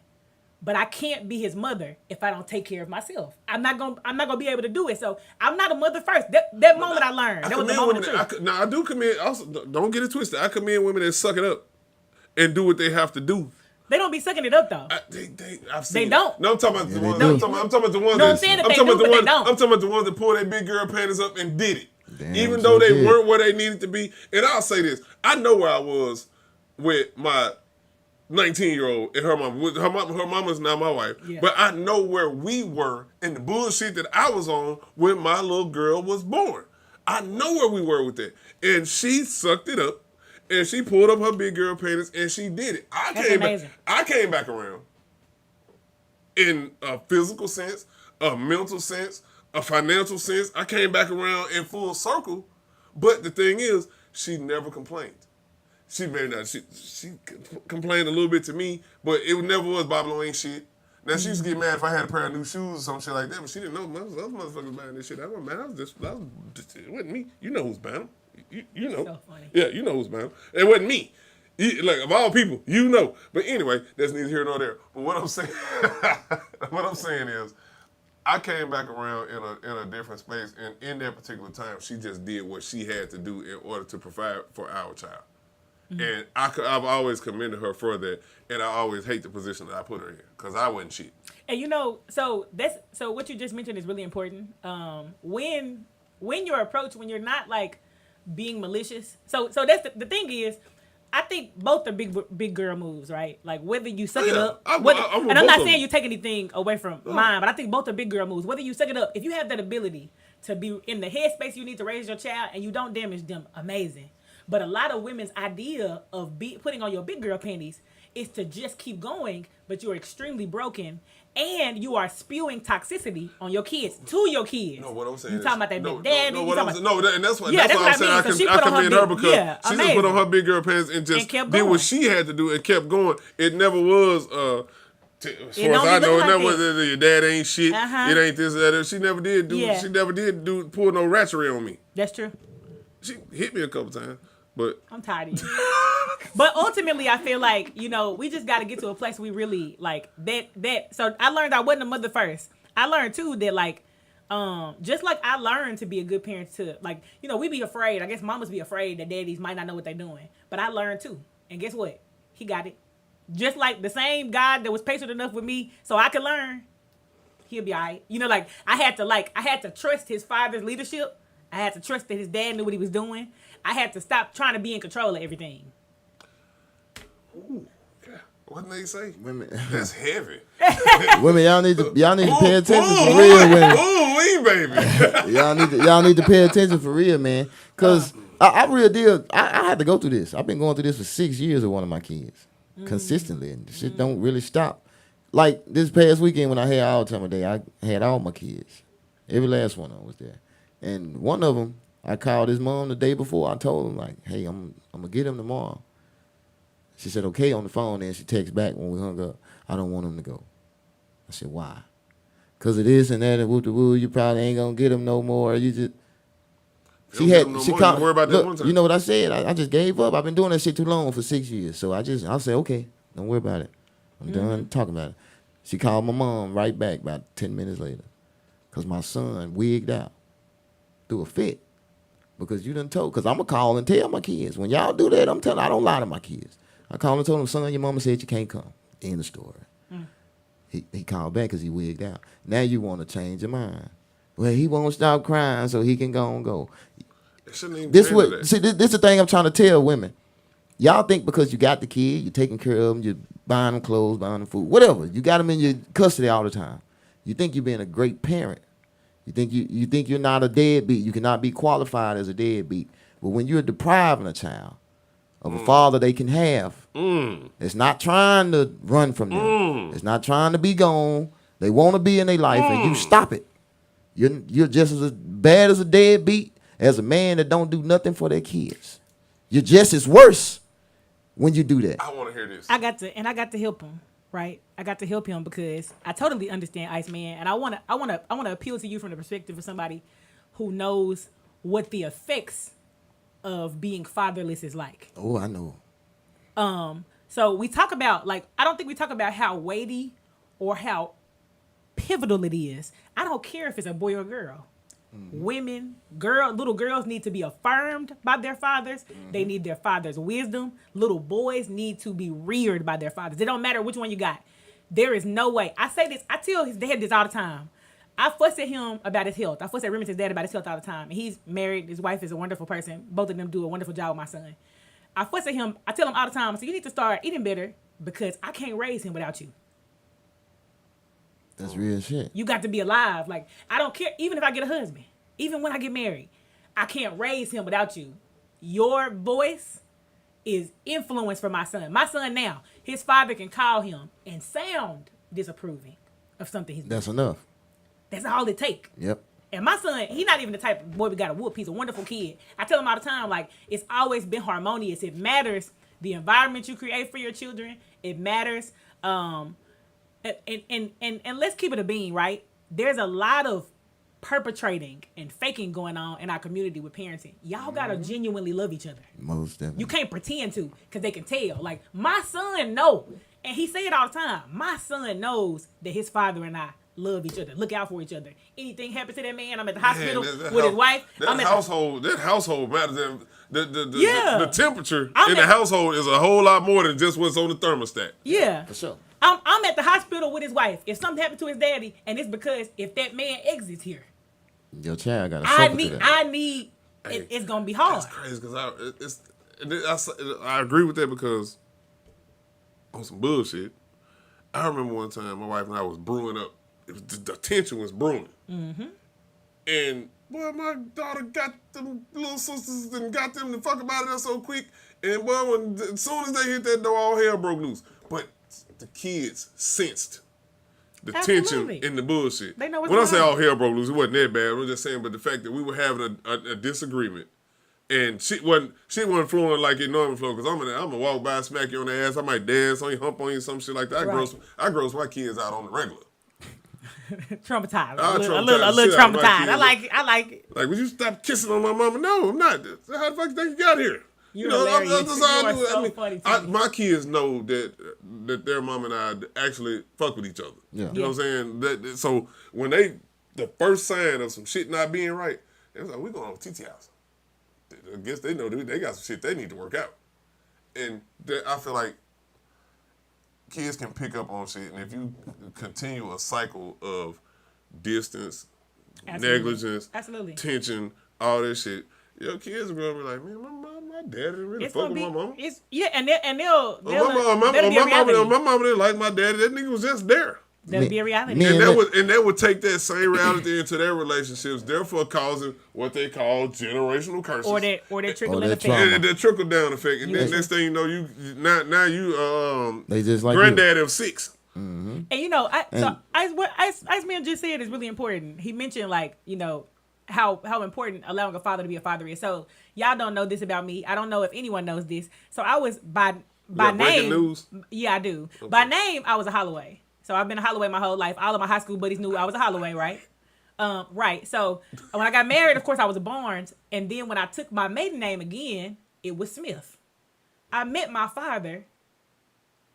but I can't be his mother if I don't take care of myself. I'm not gonna be able to do it. So I'm not a mother first. That moment I learned. That was the moment of truth. I do commend. Also, don't get it twisted. I commend women that suck it up and do what they have to do. They don't be sucking it up though. I've seen they don't. No, I'm talking about the ones. I'm talking about the ones. No, I'm saying that they do, but they don't. I'm talking about the ones that pull their big girl panties up and did it, even so though they weren't where they needed to be. And I'll say this: I know where I was with my 19-year-old and her mom. Her mama's not my wife, but I know where we were in the bullshit that I was on when my little girl was born. I know where we were with that, and she sucked it up. And she pulled up her big girl panties and she did it. I came back around in a physical sense, a mental sense, a financial sense. I came back around in full circle. But the thing is, she never complained. She complained a little bit to me, but it never was Babylon ain't shit. Now, she used to get mad if I had a pair of new shoes or some shit like that, but she didn't know those motherfuckers buying this shit. It wasn't me. You know who's buying them. You know. So funny. Yeah, you know who's buying them. It wasn't me. Like, of all people, you know. But anyway, that's neither here nor there. But what I'm saying is, I came back around in a different space, and in that particular time, she just did what she had to do in order to provide for our child. Mm-hmm. And I've always commended her for that, and I always hate the position that I put her in, because I wasn't shit. And so what you just mentioned is really important. When your approach, when you're not like being malicious. So that's the thing is, I think both are big girl moves, right? Like whether you suck it up, and I'm not saying you take anything away from mine, but I think both are big girl moves. Whether you suck it up, if you have that ability to be in the headspace you need to raise your child and you don't damage them, amazing. But a lot of women's idea of putting on your big girl panties is to just keep going, but you're extremely broken and you are spewing toxicity on your kids, to your kids. No, what I'm saying you talking about that big daddy. And that's what I'm saying. I commend her because she just put on her big girl pants and just did what she had to do and kept going. It never was, as far as I know, it never was your dad ain't shit. It ain't this, that. She never did do. She never did pull no ratchery on me. That's true. She hit me a couple times. But I'm tired of you. But ultimately, I feel like, we just got to get to a place we really, like, that. So I learned I wasn't a mother first. I learned, too, that, like, just like I learned to be a good parent, to, like, we be afraid. I guess mamas be afraid that daddies might not know what they're doing. But I learned, too. And guess what? He got it. Just like the same God that was patient enough with me so I could learn, he'll be all right. I had to trust his father's leadership. I had to trust that his dad knew what he was doing. I had to stop trying to be in control of everything. Ooh, God. What did they say? Women. That's heavy. Women, y'all need to pay attention for real, women. Ooh, baby. y'all need to pay attention for real, man. Cause I real deal. I had to go through this. I've been going through this for 6 years with one of my kids, consistently, and shit don't really stop. like this past weekend when I had all time of day, I had all my kids. Every last one of them was there. And one of them, I called his mom the day before. I told him, like, hey, I'm going to get him tomorrow. She said, okay, on the phone. And she texted back when we hung up, I don't want him to go. I said, why? Because of this and that and whoop-de-woo, you probably ain't going to get him no more. You just... She called, worry about that one look, time. you know what I said? I just gave up. I've been doing that shit too long for 6 years. So I said, okay, don't worry about it. I'm done talking about it. She called my mom right back about 10 minutes later. Because my son wigged out. Threw a fit. Because you done told. Because I'm going to call and tell my kids. When y'all do that, I don't lie to my kids. I called and told them, son, your mama said you can't come. End of story. He called back because he wigged out. Now you want to change your mind. Well, he won't stop crying so he can go and go. This is the thing I'm trying to tell women. Y'all think because you got the kid, you're taking care of them, you're buying them clothes, buying them food, whatever. You got them in your custody all the time. You think you're being a great parent. You think you're not a deadbeat. You cannot be qualified as a deadbeat. But when you're depriving a child of a father they can have, it's not trying to run from them. It's not trying to be gone. They want to be in their life, and you stop it. You're just as bad as a deadbeat as a man that don't do nothing for their kids. You're just as worse when you do that. I want to hear this. I got to help him, right? I got to help him because I totally understand Iceman, and I want to appeal to you from the perspective of somebody who knows what the effects of being fatherless is like. Oh, I know. So we talk about, like, I don't think we talk about how weighty or how pivotal it is. I don't care if it's a boy or girl. Women, little girls need to be affirmed by their fathers. They need their father's wisdom. Little boys need to be reared by their fathers. It don't matter which one you got. There is no way. I say this. I tell his dad this all the time. I fuss at him about his health. I fuss at Remington's dad about his health all the time. And he's married. His wife is a wonderful person. Both of them do a wonderful job with my son. I fuss at him. I tell him all the time, I say, you need to start eating better because I can't raise him without you. That's real shit. You got to be alive. Like, I don't care. Even if I get a husband, even when I get married, I can't raise him without you. Your voice is influence for my son. My son now, his father can call him and sound disapproving of something he's doing. That's enough. That's all it takes. Yep. And my son, he's not even the type of boy we got to whoop. He's a wonderful kid. I tell him all the time, like, it's always been harmonious. It matters the environment you create for your children. It matters. And let's keep it a bean, right? There's a lot of perpetrating and faking going on in our community with parenting. Y'all gotta genuinely love each other. Most definitely. You can't pretend to, because they can tell. Like, my son know, and he say it all the time, my son knows that his father and I love each other, look out for each other. Anything happens to that man, I'm at the hospital with his wife. That household matters. The temperature in the household is a whole lot more than just what's on the thermostat. Yeah. For sure. I'm at the hospital with his wife. If something happened to his daddy, and it's because if that man exits here, your child got to suffer to that. It's gonna be hard. That's crazy because I agree with that because on some bullshit. I remember one time my wife and I was brewing up. The tension was brewing, and boy, my daughter got them little sisters and got them to fuck about it so quick. And boy, as soon as they hit that door, all hell broke loose. But the kids sensed the tension in the bullshit. They know what's when I going say on. all hell broke loose, it wasn't that bad. I'm just saying, but the fact that we were having a disagreement, and shit wasn't flowing like it normally flow. Because I'm gonna walk by, smack you on the ass. I might dance on you, hump on you, some shit like that. I gross my kids out on the regular. Traumatized. A little traumatized. I like it. Like, would you stop kissing on my mama? No, I'm not. How the fuck you think you got here? You're hilarious. Funny to me. My kids know that their mom and I actually fuck with each other. Yeah. You know what I'm saying? So when the first sign of some shit not being right, they was like, we going to TT house. I guess they know they got some shit they need to work out. And I feel like kids can pick up on shit, and if you continue a cycle of distance, negligence, tension, all that shit, your kids are gonna be like, man, my dad didn't really fuck with my mama. And they'll my mama didn't like my daddy. That nigga was just there. That'll be a reality. And that would take that same reality into their relationships, therefore causing what they call generational curses. Or that trickle-down effect. And that trickle-down effect. And then next thing you know, you they just like you. granddaddy of 6. And what Iceman just said is really important. He mentioned how important allowing a father to be a father is. So y'all don't know this about me. I don't know if anyone knows this. So I was by name. News? Yeah, I do. Okay. By name, I was a Holloway. So I've been a Holloway my whole life. All of my high school buddies knew I was a Holloway, right? Right. So when I got married, of course, I was a Barnes. And then when I took my maiden name again, it was Smith. I met my father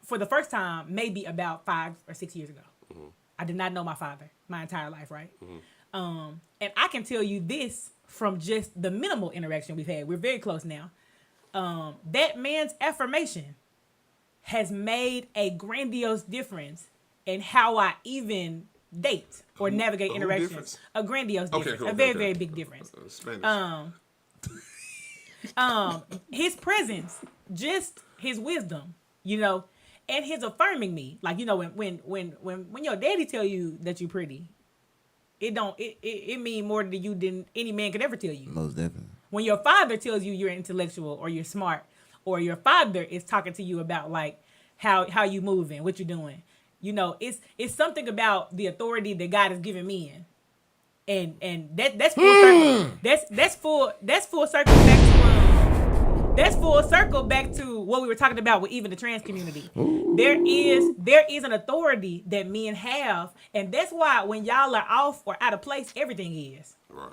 for the first time maybe about 5 or 6 years ago. Mm-hmm. I did not know my father my entire life, right? Mm-hmm. And I can tell you this from just the minimal interaction we've had. We're very close now. That man's affirmation has made a grandiose difference in how I even date or navigate interactions. Difference? A grandiose difference. Cool, a very, very big difference. Spanish. His presence, just his wisdom, and his affirming me. Like, when your daddy tell you that you're pretty, it mean more to you than any man could ever tell you. Most definitely. When your father tells you you're intellectual or you're smart, or your father is talking to you about like how you moving, what you're doing, it's something about the authority that God has given me in, and that's full circle. That's full circle back to that's full circle back to what we were talking about with even the trans community. Ooh. There is an authority that men have, and that's why when y'all are off or out of place, everything is. Right.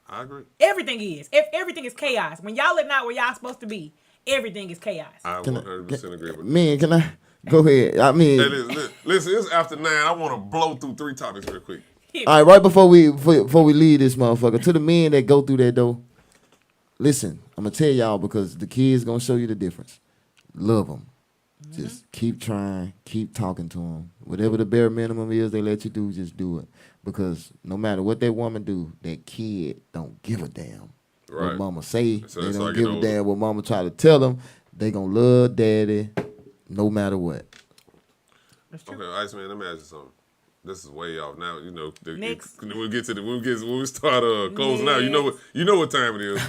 I agree. Everything is. If everything is chaos. When y'all are not where y'all supposed to be, everything is chaos. I 100% agree with man, can I go ahead? I mean, hey, listen, it's after 9. I want to blow through 3 topics real quick. All right, right before we leave this motherfucker, to the men that go through that though, listen, I'm gonna tell y'all because the kids gonna show you the difference. Love them. Mm-hmm. Just keep trying, keep talking to them. Whatever the bare minimum is they let you do, just do it. Because no matter what that woman do, that kid don't give a damn what mama say. So they don't give a damn what mama try to tell them. They gonna love daddy no matter what. Okay, Iceman, let me ask you something. This is way off now. Next. When we start closing out, you know what time it is.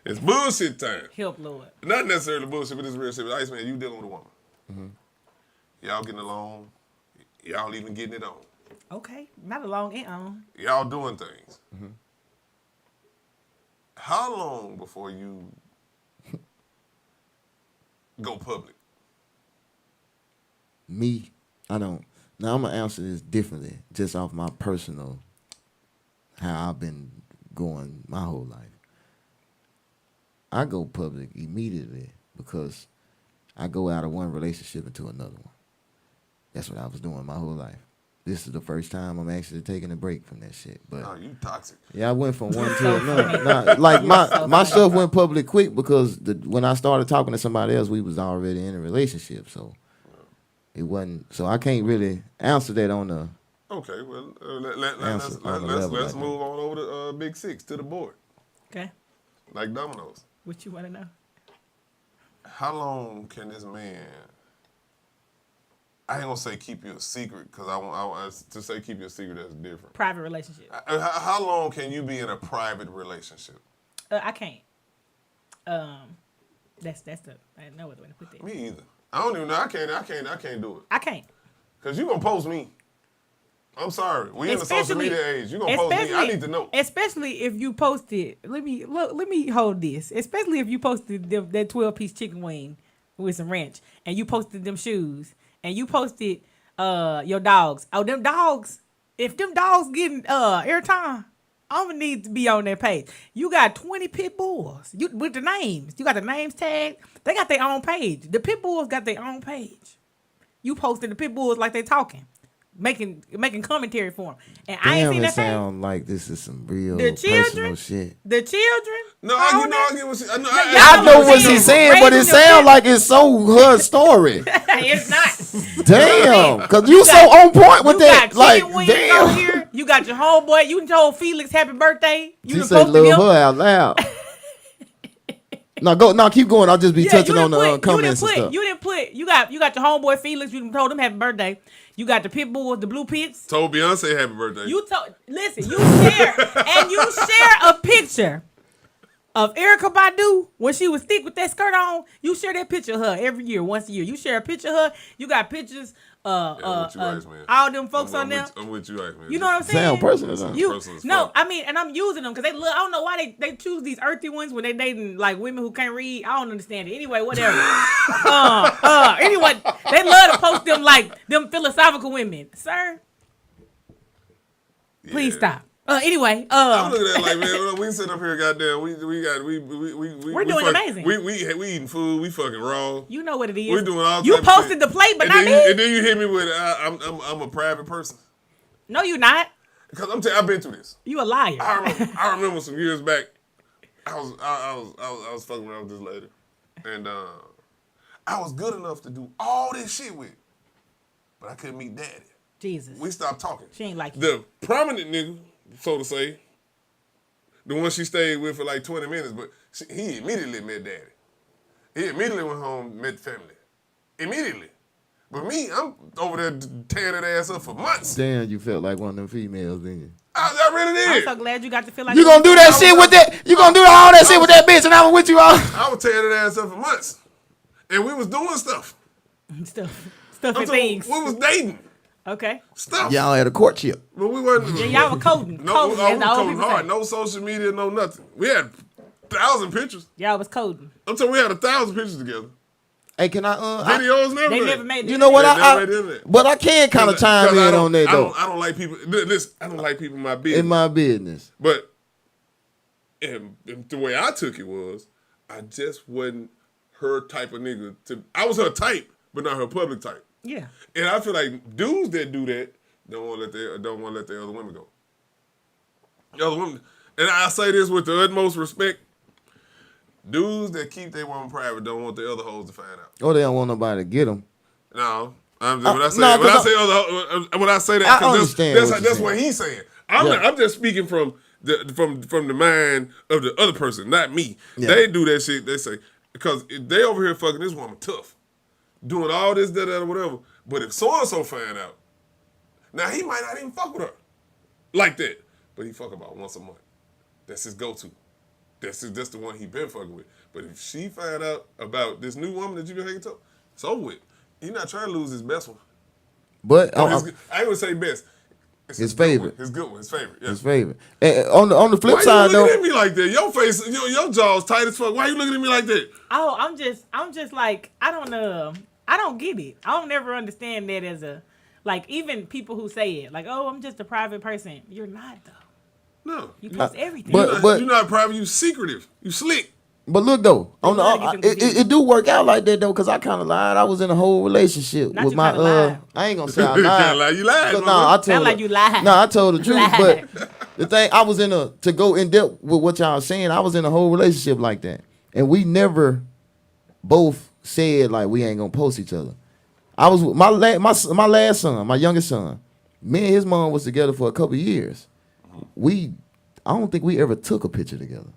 It's bullshit time. Help, Lord. Not necessarily bullshit, but it's real shit. But Iceman, you dealing with a woman. Mm-hmm. Y'all getting along. Y'all even getting it on. Okay, not along and on. Y'all doing things. Mm-hmm. How long before you go public? Me, I don't. Now I'm gonna answer this differently, just off my personal, how I've been going my whole life. I go public immediately because I go out of one relationship into another one. That's what I was doing my whole life. This is the first time I'm actually taking a break from that shit. But oh, you toxic. Yeah, I went from one to another. Like my stuff went public quick because when I started talking to somebody else, we was already in a relationship. So it wasn't. So I can't really answer that on the. Okay, well let's move on over to Big Six to the board. Okay. Like dominoes. What you want to know? How long can this man? I ain't gonna say keep you a secret because I want to say keep you a secret. That's different. Private relationship. How long can you be in a private relationship? I can't. That's I don't know what way to put that. Me either. I don't even know. I can't do it. I can't. Cause you gonna post me. I'm sorry. We in the social media age. You gonna post me. I need to know. Especially if you posted. Let me hold this. Especially if you posted that 12-piece chicken wing with some ranch, and you posted them shoes. And you posted your dogs. Oh, them dogs. If them dogs getting airtime, I'm gonna need to be on their page. You got 20 pit bulls. With the names. You got the names tagged. They got their own page. The pit bulls got their own page. You posted the pit bulls like they talking. Making commentary for them. And I ain't seen that sound like this is some real personal shit. The children? No, I get what she... I know what she's saying, but it sounds like it's so her story. It's not. Damn, because you so on point with that. Like, damn. On here. You got your homeboy. You told Felix happy birthday. You she said love her out loud. No, keep going. I'll just be touching on the comments and stuff. You got your homeboy Felix. You told him happy birthday. You got the pit bulls, the blue pits. Told Beyonce happy birthday. Listen, you share a picture of Erykah Badu when she was thick with that skirt on. You share that picture of her every year, once a year. You share a picture of her. You got pictures. All them folks on there. I'm with you, Ice Man. You know what I'm saying? Sound personal or something? No, I mean, and I'm using them because they look. I don't know why they choose these earthy ones when they dating like women who can't read. I don't understand it. Anyway, whatever. Anyway, they love to post them like them philosophical women, sir. Please stop. Anyway, I'm looking at it like, man, we sit up here, goddamn, we're doing amazing. We eating food, we fucking raw. You know what it is. We're doing all. You posted the plate, but not me. And then you hit me with, I'm a private person. No, you not. Because I've been through this. You a liar. I remember some years back, I was fucking around with this lady, and I was good enough to do all this shit with, but I couldn't meet daddy. Jesus. We stopped talking. She ain't like you. The prominent nigga, so to say, the one she stayed with for like 20 minutes, but he immediately met daddy. He immediately went home, met the family. Immediately. But me, I'm over there tearing that ass up for months. Damn, you felt like one of them females, didn't you? I really did. I'm so glad you got to feel like you gonna do that shit with that? You gonna do all that shit with that bitch, and I was with you all? I was tearing that ass up for months, and we was doing stuff. Stuff and things. We was dating. Okay. Stuff. Y'all had a courtship. But we wasn't. Yeah, y'all were coding. No, we coding, was coding hard. No social media, no nothing. We had 1,000 pictures. Y'all was coding. I'm telling you, we had 1,000 pictures together. Hey, can I? Videos and everything. They never made it. You know what? But I can kind of Cause chime in on that though. I don't like people. Listen, I don't like people in my business. In my business. But and the way I took it was, I just wasn't her type of nigga. I was her type, but not her public type. Yeah. And I feel like dudes that do that don't want to let their other women go. The other women, and I say this with the utmost respect. Dudes that keep their woman private don't want the other hoes to find out. Oh, they don't want nobody to get them. No, when I say that, because that's what he's saying. I'm just speaking from the mind of the other person, not me. Yeah. They do that shit. They say because they over here fucking this woman tough, doing all this, that, or whatever. But if so and so find out, now he might not even fuck with her like that, but he fuck about once a month. That's his go-to. That's the one he been fucking with. But if she find out about this new woman that you been hanging to, it's over with. He not trying to lose his best one. But I ain't gonna say best. It's his favorite. His good one. His favorite. Yeah. His favorite. And on the flip side though, why you looking at me like that? Your face, your jaw's tight as fuck. Why you looking at me like that? Oh, I'm just like I don't get it. I don't never understand that as a like even people who say it like I'm just a private person. You're not though. No, you post everything. But you're not private. You secretive. You slick. But look though, it do work out like that though, cause I kind of lied. I was in a whole relationship with my I ain't gonna say I lied. You lied. No, I told like you lied. No, I told the truth. But the thing I was to go in depth with what y'all saying. I was in a whole relationship like that, and we never both said like we ain't gonna post each other. I was with my last son, my youngest son. Me and his mom was together for a couple of years. I don't think we ever took a picture together.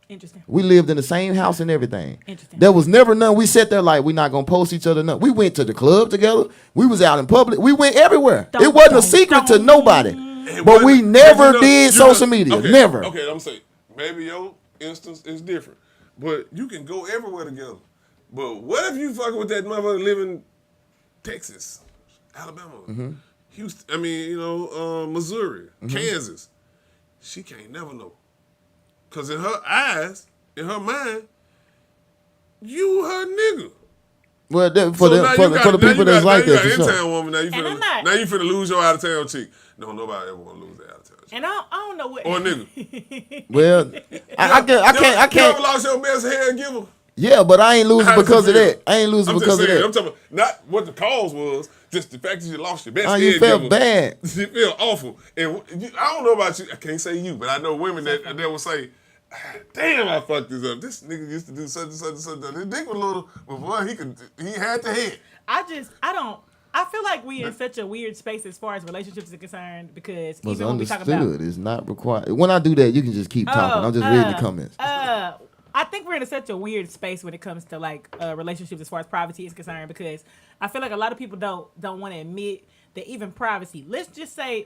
Interesting. We lived in the same house and everything. Interesting. There was never none. We sat there like we're not gonna post each other. None. We went to the club together. We was out in public. We went everywhere. It wasn't a secret to nobody. But we never did social media. Okay, never. Okay, I'm saying maybe your instance is different, but you can go everywhere together. But what if you fucking with that motherfucker living in Texas, Alabama, Houston? Missouri, Kansas. She can't never know. Because in her eyes, in her mind, you her nigga. Well, for the people that's like that, you got in-town woman, now you finna lose your out-of-town chick. No, nobody ever want to lose that out-of-town chick. And I don't know what. Or a nigga. Well, I can't. You ever lost your best hair giver? Yeah, but I ain't losing because of that. I ain't losing because of that. I'm talking about not what the cause was, just the fact that you lost your best hair you felt bad. You feel awful. And I don't know about you. I can't say you, but I know women that will say, damn, I fucked this up. This nigga used to do such and such and such. His dick was little, but boy, he had the head. I feel like we in such a weird space as far as relationships are concerned because was even when we talk about understood is not required. When I do that, you can just keep talking. I'm just reading the comments. I think we're in such a weird space when it comes to like relationships as far as privacy is concerned because I feel like a lot of people don't want to admit that even privacy. Let's just say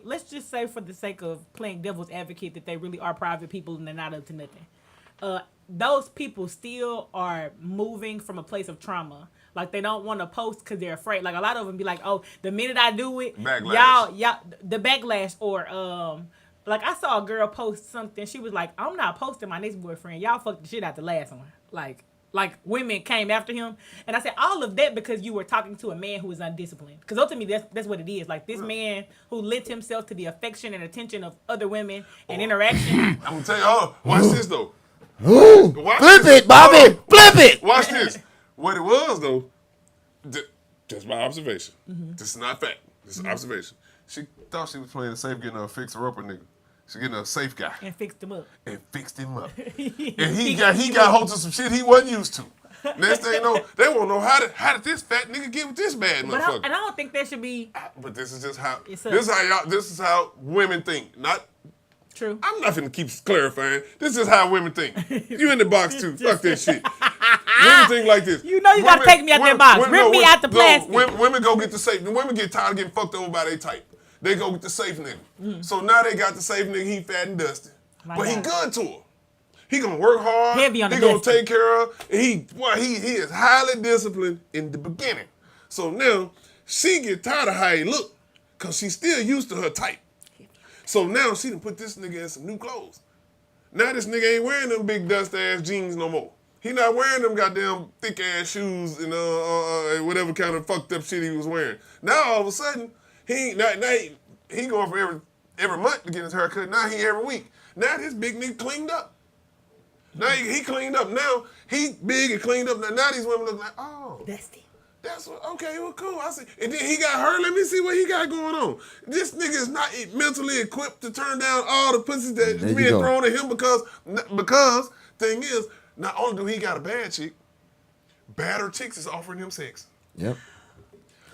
for the sake of playing devil's advocate that they really are private people and they're not up to nothing. those people still are moving from a place of trauma. Like they don't want to post because they're afraid. Like a lot of them be like, "Oh, the minute I do it, Backlash. y'all, the backlash." Or like I saw a girl post something. She was like, "I'm not posting my next boyfriend. Y'all fucked the shit out the last one." Like women came after him, and I said all of that because you were talking to a man who is undisciplined. Because ultimately, that's what it is. Like this man who lent himself to the affection and attention of other women and interaction. I'm gonna tell you. Watch this though. Flip it, Bobby. Flip it. Watch this. What it was though, just my observation. This is not fact. This is observation. She thought she was playing it safe, getting a fixer-upper nigga. She getting a safe guy. And fixed him up. And he got hold of some shit he wasn't used to. Next thing you know, they won't know how did this fat nigga get with this bad motherfucker. And I don't think that should be. But this is just how this is how women think. Not true. I'm not finna keep clarifying. This is how women think. You in the box too. Fuck that shit. Women think like this. You know you gotta take me out that box. Rip me out the plastic. Women go get the safe. The women get tired of getting fucked over by their type. They go get the safe nigga. So now they got the safe nigga, he fat and dusty. But he good to her. He gonna work hard. Heavy on the He gonna dusty. take care of her. He is highly disciplined in the beginning. So now she get tired of how he look because she's still used to her type. So now she done put this nigga in some new clothes. Now this nigga ain't wearing them big dust ass jeans no more. He not wearing them goddamn thick ass shoes and whatever kind of fucked up shit he was wearing. Now all of a sudden, he going for every month to get his haircut. Now he every week. Now this big nigga cleaned up. Now he cleaned up. Now he big and cleaned up. Now these women look like, oh. Dusty. That's what, okay, well, cool. I see. And then he got her. Let me see what he got going on. This nigga is not mentally equipped to turn down all the pussies that's being thrown at him because thing is, not only do he got a bad chick, badder chicks is offering him sex. Yep.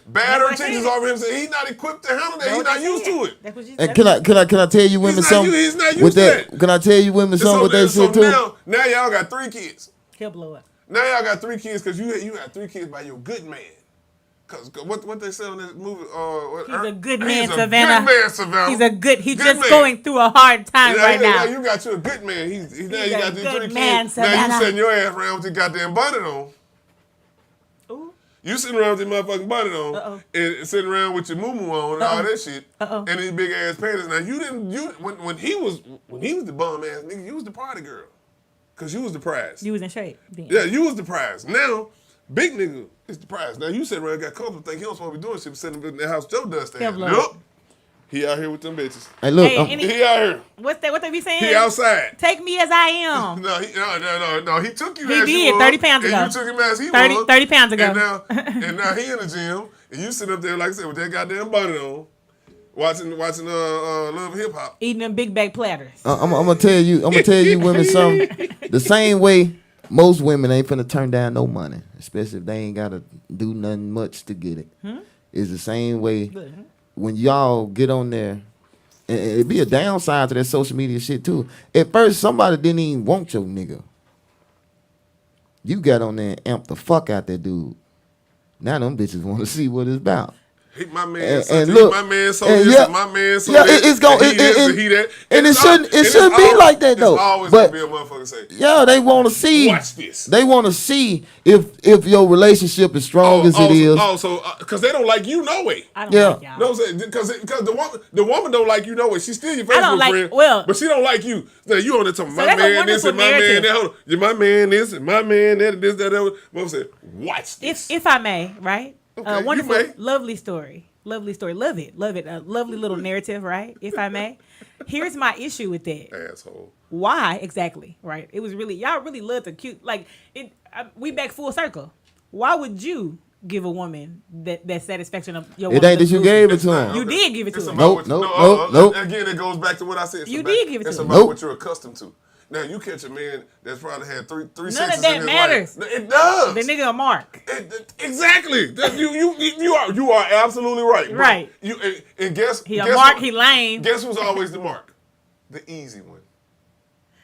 Badder chicks is offering him sex. He's not equipped to handle that. He's not used to it. That's what she And said. can I tell you women something? He's not used with to that. that. Can I tell you women something with that shit too? Now y'all got 3 kids. He'll blow up. Now y'all got 3 kids because you got 3 kids by your good man. Cause what they say on this movie? He's a good man, He's Savannah. a good man, Savannah. He's good just man. going through a hard time right now. You got you a good man. He's now you got these good 3 man, kids. Now you Savannah. sitting your ass around with your goddamn bonnet on. Ooh. You sitting around with your motherfucking bonnet on and sitting around with your muumuu on and all that shit and these big ass panties. Now when he was the bum ass nigga, you was the party girl. Cause you was the prize. You was in shape then. Yeah, you was the prize. Now, big nigga is the prize. Now you sit around and got comfortable, think he don't supposed to be doing shit, but sitting in the house Joe dust ass. Nope. He out here with them bitches. Hey, look, He out here. What they be saying? He outside. Take me as I am. No, he took you He as did, you was. 30 pounds ago. And you took him as he 30 was. 30 pounds ago. And now he in the gym, and you sit up there, like I said, with that goddamn bonnet on, watching Love Hip Hop. Eating them big bag platters. I'm gonna tell you women something. The same way most women ain't finna turn down no money, especially if they ain't gotta do nothing much to get it. It's the same way when y'all get on there. And it be a downside to that social media shit too. At first, somebody didn't even want your nigga. You got on there and amped the fuck out that dude. Now them bitches want to see what it's about. My man, my man, so it's going and it shouldn't be like that though. It's always but gonna be a motherfucker say, yeah, they want to see. Watch this. They want to see if your relationship is strong as it is. Also, because they don't like you no way. I don't like y'all. No, I'm saying because the woman don't like you no way. She's still your Facebook friend. But she don't like you. Now you on there talking my man this and my man that. You're my man this and my man that. This that. What I'm saying. Watch this. If I may, right? Okay, wonderful, you may. lovely story. Love it. A lovely little narrative, right? If I may. Here's my issue with that. Asshole. Why exactly? Right? It was really y'all really love the cute we back full circle. Why would you give a woman that satisfaction of your It ain't that you gave it to him. You did give it to him. Nope. Again, it goes back to what I said. You did give it to him. It's about what you're accustomed to. Now you catch a man that's probably had three None sexes of that in his matters. life. It does. The nigga a mark. Exactly. You are absolutely right. Right. And guess He a guess mark. What, he lame. Guess who's always the mark? The easy one.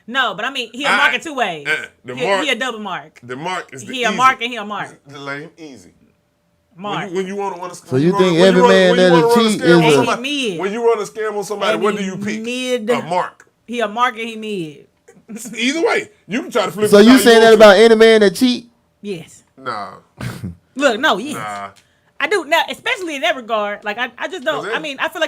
No, but I mean he a mark in 2 ways. He a double mark. The mark is the he easy. a mark and he a mark. The lame easy. Mark. When you want to so you think every man that'll cheat is mid. When you run a scam on somebody, what do you pick? Mid. A mark. He a mark and he mid. Either way, you can try to flip. So you saying that about any man that cheat? Yes. Nah. Look, no, yes. Nah. I do now, especially in that regard. Like I just don't. I mean, I feel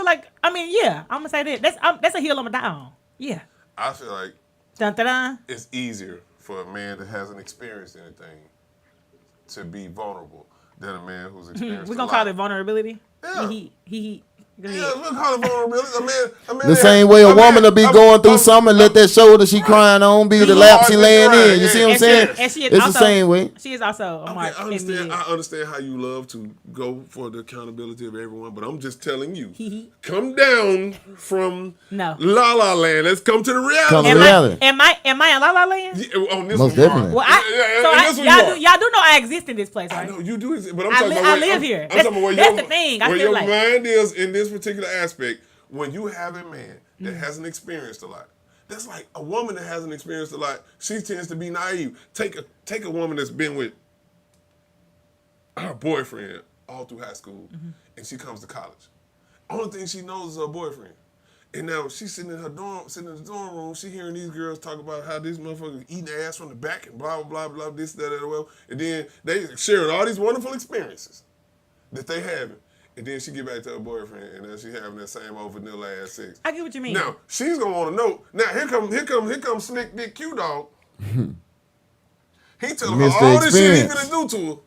like. I mean, yeah. I'm gonna say that. That's a hill I'm gonna die on. Yeah. I feel like Dun, dun, dun. it's easier for a man that hasn't experienced anything to be vulnerable than a man who's experienced. We're gonna call it vulnerability. Yeah. He. Go ahead. Yeah, we'll call it vulnerability. A man The same way a woman will be going through something and let that shoulder she crying on be the lap she laying in. You see what I'm saying? And she is It's also, the same way. She is also a mark. I understand how you love to go for the accountability of everyone, but I'm just telling you, come down from La La Land. Let's come to the reality. Am I in La La Land? Yeah, on this Most one, definitely. Well, y'all do know I exist in this place, right? I know you do, but I'm talking about I live here. That's the thing. Where your mind is in this particular aspect. When you have a man that hasn't experienced a lot, that's like a woman that hasn't experienced a lot. She tends to be naive. Take a woman that's been with her boyfriend all through high school, and she comes to college. Only thing she knows is her boyfriend. And now she's sitting in the dorm room. She hearing these girls talk about how this motherfucker eating ass from the back and blah blah blah blah this that well. And then they sharing all these wonderful experiences that they having. And then she get back to her boyfriend, and then she having that same old vanilla ass sex. I get what you mean. Now she's gonna want to know. Now here come Slick Dick Q Dog. He telling her all this shit he's gonna do to her.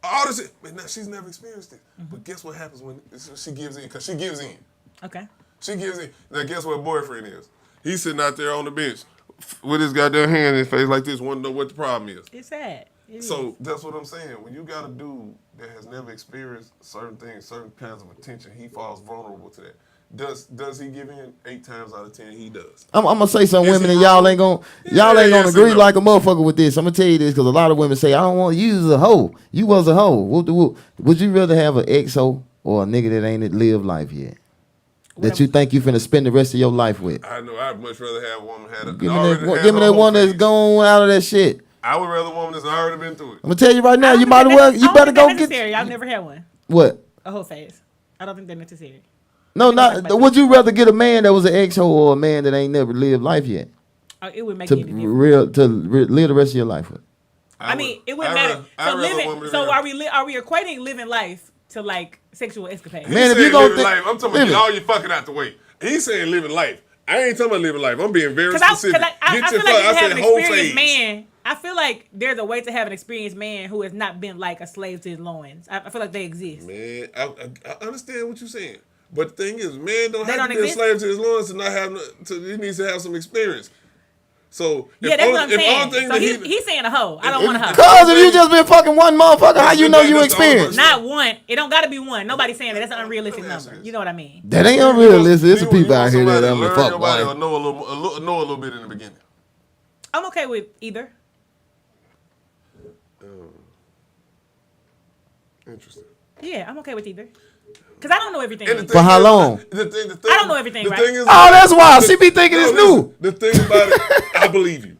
All this shit, but now she's never experienced it. But guess what happens when she gives in? Because she gives in. Okay. She gives in. Now guess what her boyfriend is? He's sitting out there on the bench with his goddamn hand in his face like this, wanting to know what the problem is. It's sad. So that's what I'm saying. When you got a dude that has never experienced certain things, certain kinds of attention, he falls vulnerable to that. Does he give in? 8 times out of 10, he does. I'm gonna say some women and y'all ain't gonna agree like a motherfucker with this. I'm gonna tell you this because a lot of women say I don't want you as a hoe. You was a hoe. Would you rather have an ex-hoe or a nigga that ain't lived life yet? That you think you finna spend the rest of your life with? I know. I'd much rather have a woman give me that one that's gone out of that shit. I would rather a woman that's already been through it. I'm gonna tell you right now, you might as well. You better go get. I've never had one. What? A whole phase. I don't think they're necessary. No, not. Would you rather get a man that was an ex-hoe or a man that ain't never lived life yet? It would make to any difference. Live the rest of your life with. I mean, it wouldn't matter. So are we equating living life to like sexual escapades? Man, if you living life, I'm talking about get all your fucking out the way. He's saying living life. I ain't talking about living life. I'm being very specific. I feel like you have an experienced man. I feel like there's a way to have an experienced man who has not been like a slave to his loins. I feel like they exist. Man, I understand what you're saying. But the thing is, man don't have to be a slave to his loins to not have. He needs to have some experience. So yeah, that's what I'm saying. So he's saying a hoe. I don't want a hoe. Cause if you just been fucking one motherfucker, how you know you experienced? Not one. It don't gotta be one. Nobody's saying that. That's an unrealistic number. You know what I mean? That ain't unrealistic. It's the people out here that I'm fuck. Nobody will know a little bit in the beginning. I'm okay with either. Interesting. Yeah, I'm okay with either. Because I don't know everything. For how long? I don't know everything, right? That's why. She be thinking it's new. The thing about it, I believe you.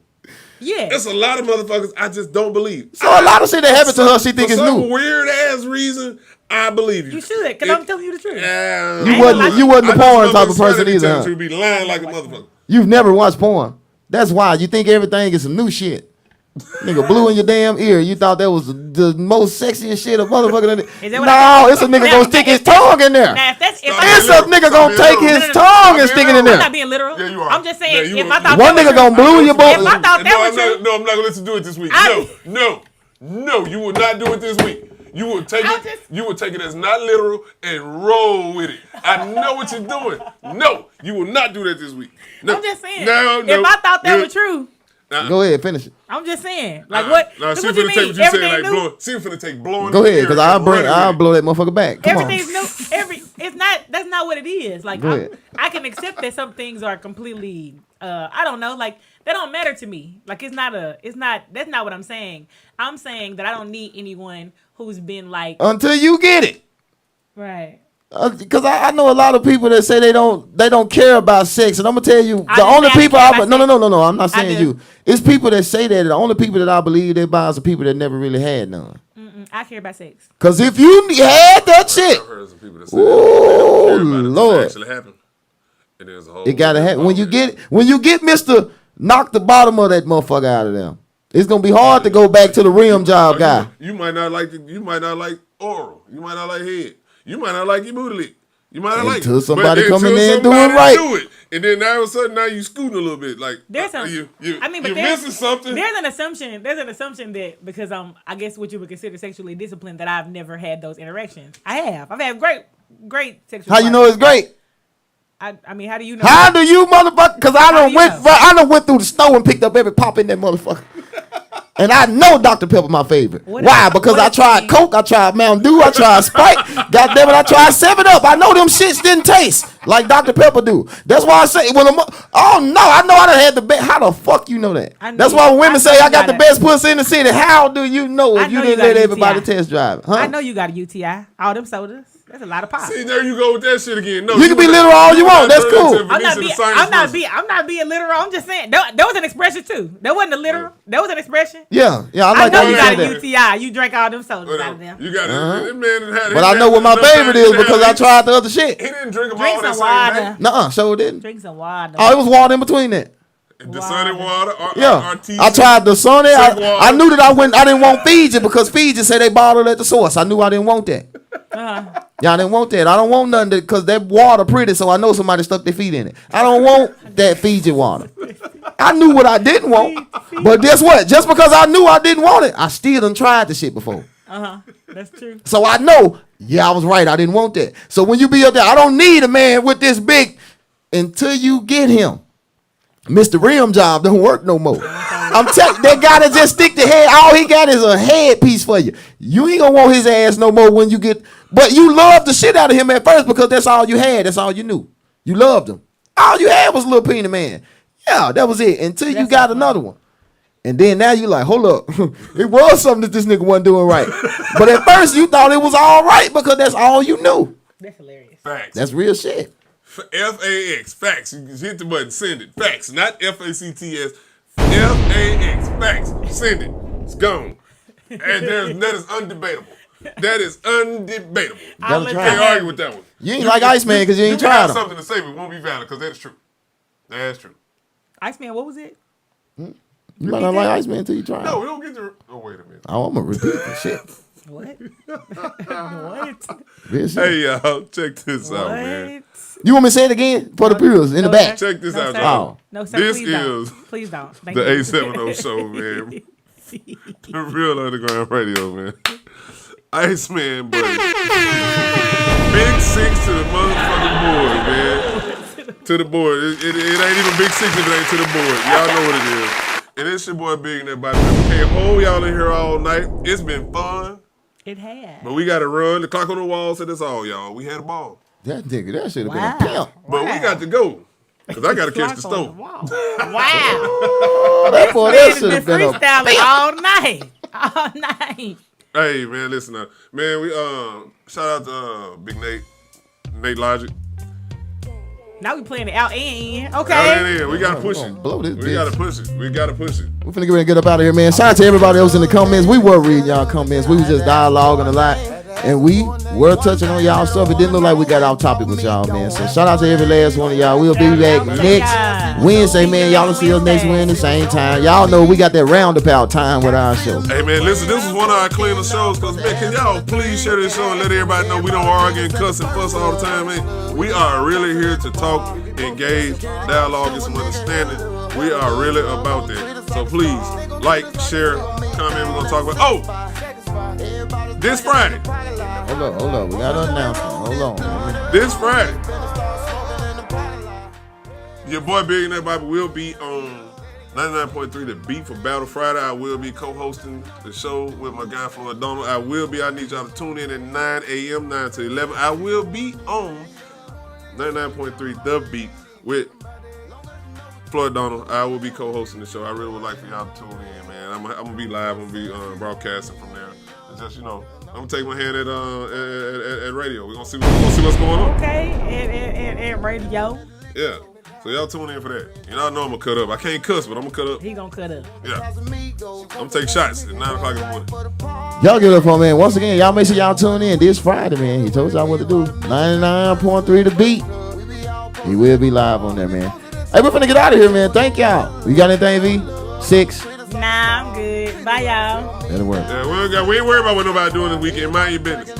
Yeah. There's a lot of motherfuckers I just don't believe. So a lot of shit that happened to her, she think it's new. For some weird-ass reason, I believe you. You should, because I'm telling you the truth. You wasn't the porn type of person either, huh? You be lying like a motherfucker. You've never watched porn. That's why. You think everything is some new shit. Nigga blew in your damn ear. You thought that was the most sexiest shit a motherfucker. No, it's a nigga gonna stick his tongue in there. It's a nigga gonna take his tongue and stick it in there. I'm not being literal. Yeah, you are. I'm just saying, if I one thought that nigga gonna blew your boat. If I thought that was true. No, I'm not gonna let you do it this week. No, you will not do it this week. You will take it. You will take it as not literal and roll with it. I know what you're doing. No, you will not do that this week. No. I'm just saying. If I thought that was true. Go ahead, finish it. I'm just saying, like what? No, she what finna take what you saying, like blowing. She finna take blowing. Go ahead, because I'll blow that motherfucker back. Come Everything's new. It's not. That's not what it is. Like I can accept that some things are completely. I don't know. Like they don't matter to me. Like it's not. That's not what I'm saying. I'm saying that I don't need anyone who's been like until you get it. Right. Because I know a lot of people that say they don't care about sex, and I'm gonna tell you the only people no, I'm not saying you. It's people that say that. The only people that I believe they buy is the people that never really had none. I care about sex. Because if you had that shit, I've heard some people that say Lord, actually happened. And there's a whole It gotta happen. When you get Mr. Knock the bottom of that motherfucker out of them, it's gonna be hard to go back to the rim job guy. You might not like oral. You might not like head. You might not like your booty lick. You might not like it. Until somebody come in there and do it right. And then all of a sudden now you scooting a little bit. Like there's some, you're but missing something. There's an assumption that because I guess what you would consider sexually disciplined, that I've never had those interactions. I've had great sexual. How you know it's great? I mean, how do you know? How do you motherfucker? Because I done went through the store and picked up every pop in that motherfucker. And I know Dr. Pepper my favorite. Why? Because I tried Coke, I tried Mountain Dew, I tried Sprite. God damn it, I tried 7-Up. I know them shits didn't taste like Dr. Pepper do. That's why I say I know I done had the best. How the fuck you know that? That's why when women say I got the best pussy in the city. How do you know if you didn't let everybody test drive? Huh? I know you got a UTI. All them sodas. That's a lot of pop. See, there you go with that shit again. No, you can be literal all you want. That's cool. I'm not being literal. I'm just saying. That was an expression too. That wasn't a literal. That was an expression. Yeah. I like know that you got a that. UTI. You drank all them sodas out of them. You got it. Man had. But I know what my favorite is because I tried the other shit. He didn't drink them all that same day. Nuh-uh, sure didn't. Drink some water. Oh, it was water in between that. The Sunny water. I tried the Sunny. I knew that I didn't want Fiji because Fiji said they bottled at the source. I knew I didn't want that. Yeah, I didn't want that. I don't want nothing because that water pretty, so I know somebody stuck their feet in it. I don't want that Fiji water. I knew what I didn't want, but guess what? Just because I knew I didn't want it, I still done tried the shit before. That's true. So I know, I was right. I didn't want that. So when you be up there, I don't need a man with this big until you get him. Mr. Rim job don't work no more. I'm telling you, that guy that just stick the head, all he got is a head piece for you. You ain't gonna want his ass no more when you get, but you loved the shit out of him at first because that's all you had. That's all you knew. You loved him. All you had was Lil Peanut Man. Yeah, that was it until you got another one. And then now you like, hold up. It was something that this nigga wasn't doing right. But at first you thought it was all right because that's all you knew. That's hilarious. Facts. That's real shit. FAX, facts. You can hit the button, send it. Facts, not FACTS. FAX, facts. Send it. It's gone. And that is undebatable. That is undebatable. Can't argue with that one. You ain't like Iceman because you ain't tried him. You have something to say, but it won't be valid because that is true. That's true. Iceman, what was it? You might not like Iceman until you try him. No, we don't get to. Oh, wait a minute. I'm gonna repeat the shit. What? What? Hey, y'all, check this out, man. You want me to say it again for the viewers in the back? Check this out, sir. y'all. No, sir, this please is don't. Please don't. Thank the you. 870 show, man. The real underground radio, man. Iceman, buddy. Big 6 to the motherfucking board, man. To the board. It ain't even Big 6 if it ain't to the board. Y'all know what it is. And it's your boy Billionaire Bobby. Can't hold y'all in here all night. It's been fun. It has. But we got to run. The clock on the wall said it's all, y'all. We had a ball. That nigga, that should have been a pimp. But we got to go. Because I got to catch the stove. Wow. That boy, that should have been a freestyling all night. All night. Hey, man, listen up. Man, we shout out to Big NATELOGIC. Now we playing it out and okay. Out and in. We got to push it. Blow this We got to push it. We got to push it. We finna get ready to get up out of here, man. Shout out to everybody else in the comments. We were reading y'all comments. We was just dialoguing a lot. And we were touching on y'all stuff. It didn't look like we got off topic with y'all, man. So shout out to every last one of y'all. We'll be back next Wednesday, man. Y'all will see us next Wednesday, same time. Y'all know we got that roundabout time with our show. Hey, man, listen, this is one of our cleaner shows. Because, man, can y'all please share this show and let everybody know we don't argue and cuss and fuss all the time, man. We are really here to talk, engage, dialogue, and some understanding. We are really about that. So please, like, share, comment. We're going to talk about, this Friday. Hold up. We got an announcement. Hold on. This Friday, your boy Billionaire Bobby will be on 99.3 The Beat for Battle Friday. I will be co-hosting the show with my guy Floyd Donald. I need y'all to tune in at 9 a.m., 9 to 11. I will be on 99.3 The Beat with Floyd Donald. I will be co-hosting the show. I really would like for y'all to tune in, man. I'm going to be live. I'm going to be broadcasting from there. It's just, I'm gonna take my hand at radio. We're gonna see what's going on. Okay, at radio. Yeah. So y'all tune in for that. Y'all know I'm gonna cut up. I can't cuss, but I'm gonna cut up. He gonna cut up. Yeah. I'm gonna take shots at 9 o'clock in the morning. Y'all get up on, man. Once again, y'all make sure y'all tune in this Friday, man. He told y'all what to do. 99.3 The Beat. He will be live on there, man. Hey, we're finna get out of here, man. Thank y'all. You got anything, V? 6? Nah, I'm good. Bye, y'all. That'll work. Yeah, we ain't worried about what nobody doing this weekend. Mind your business.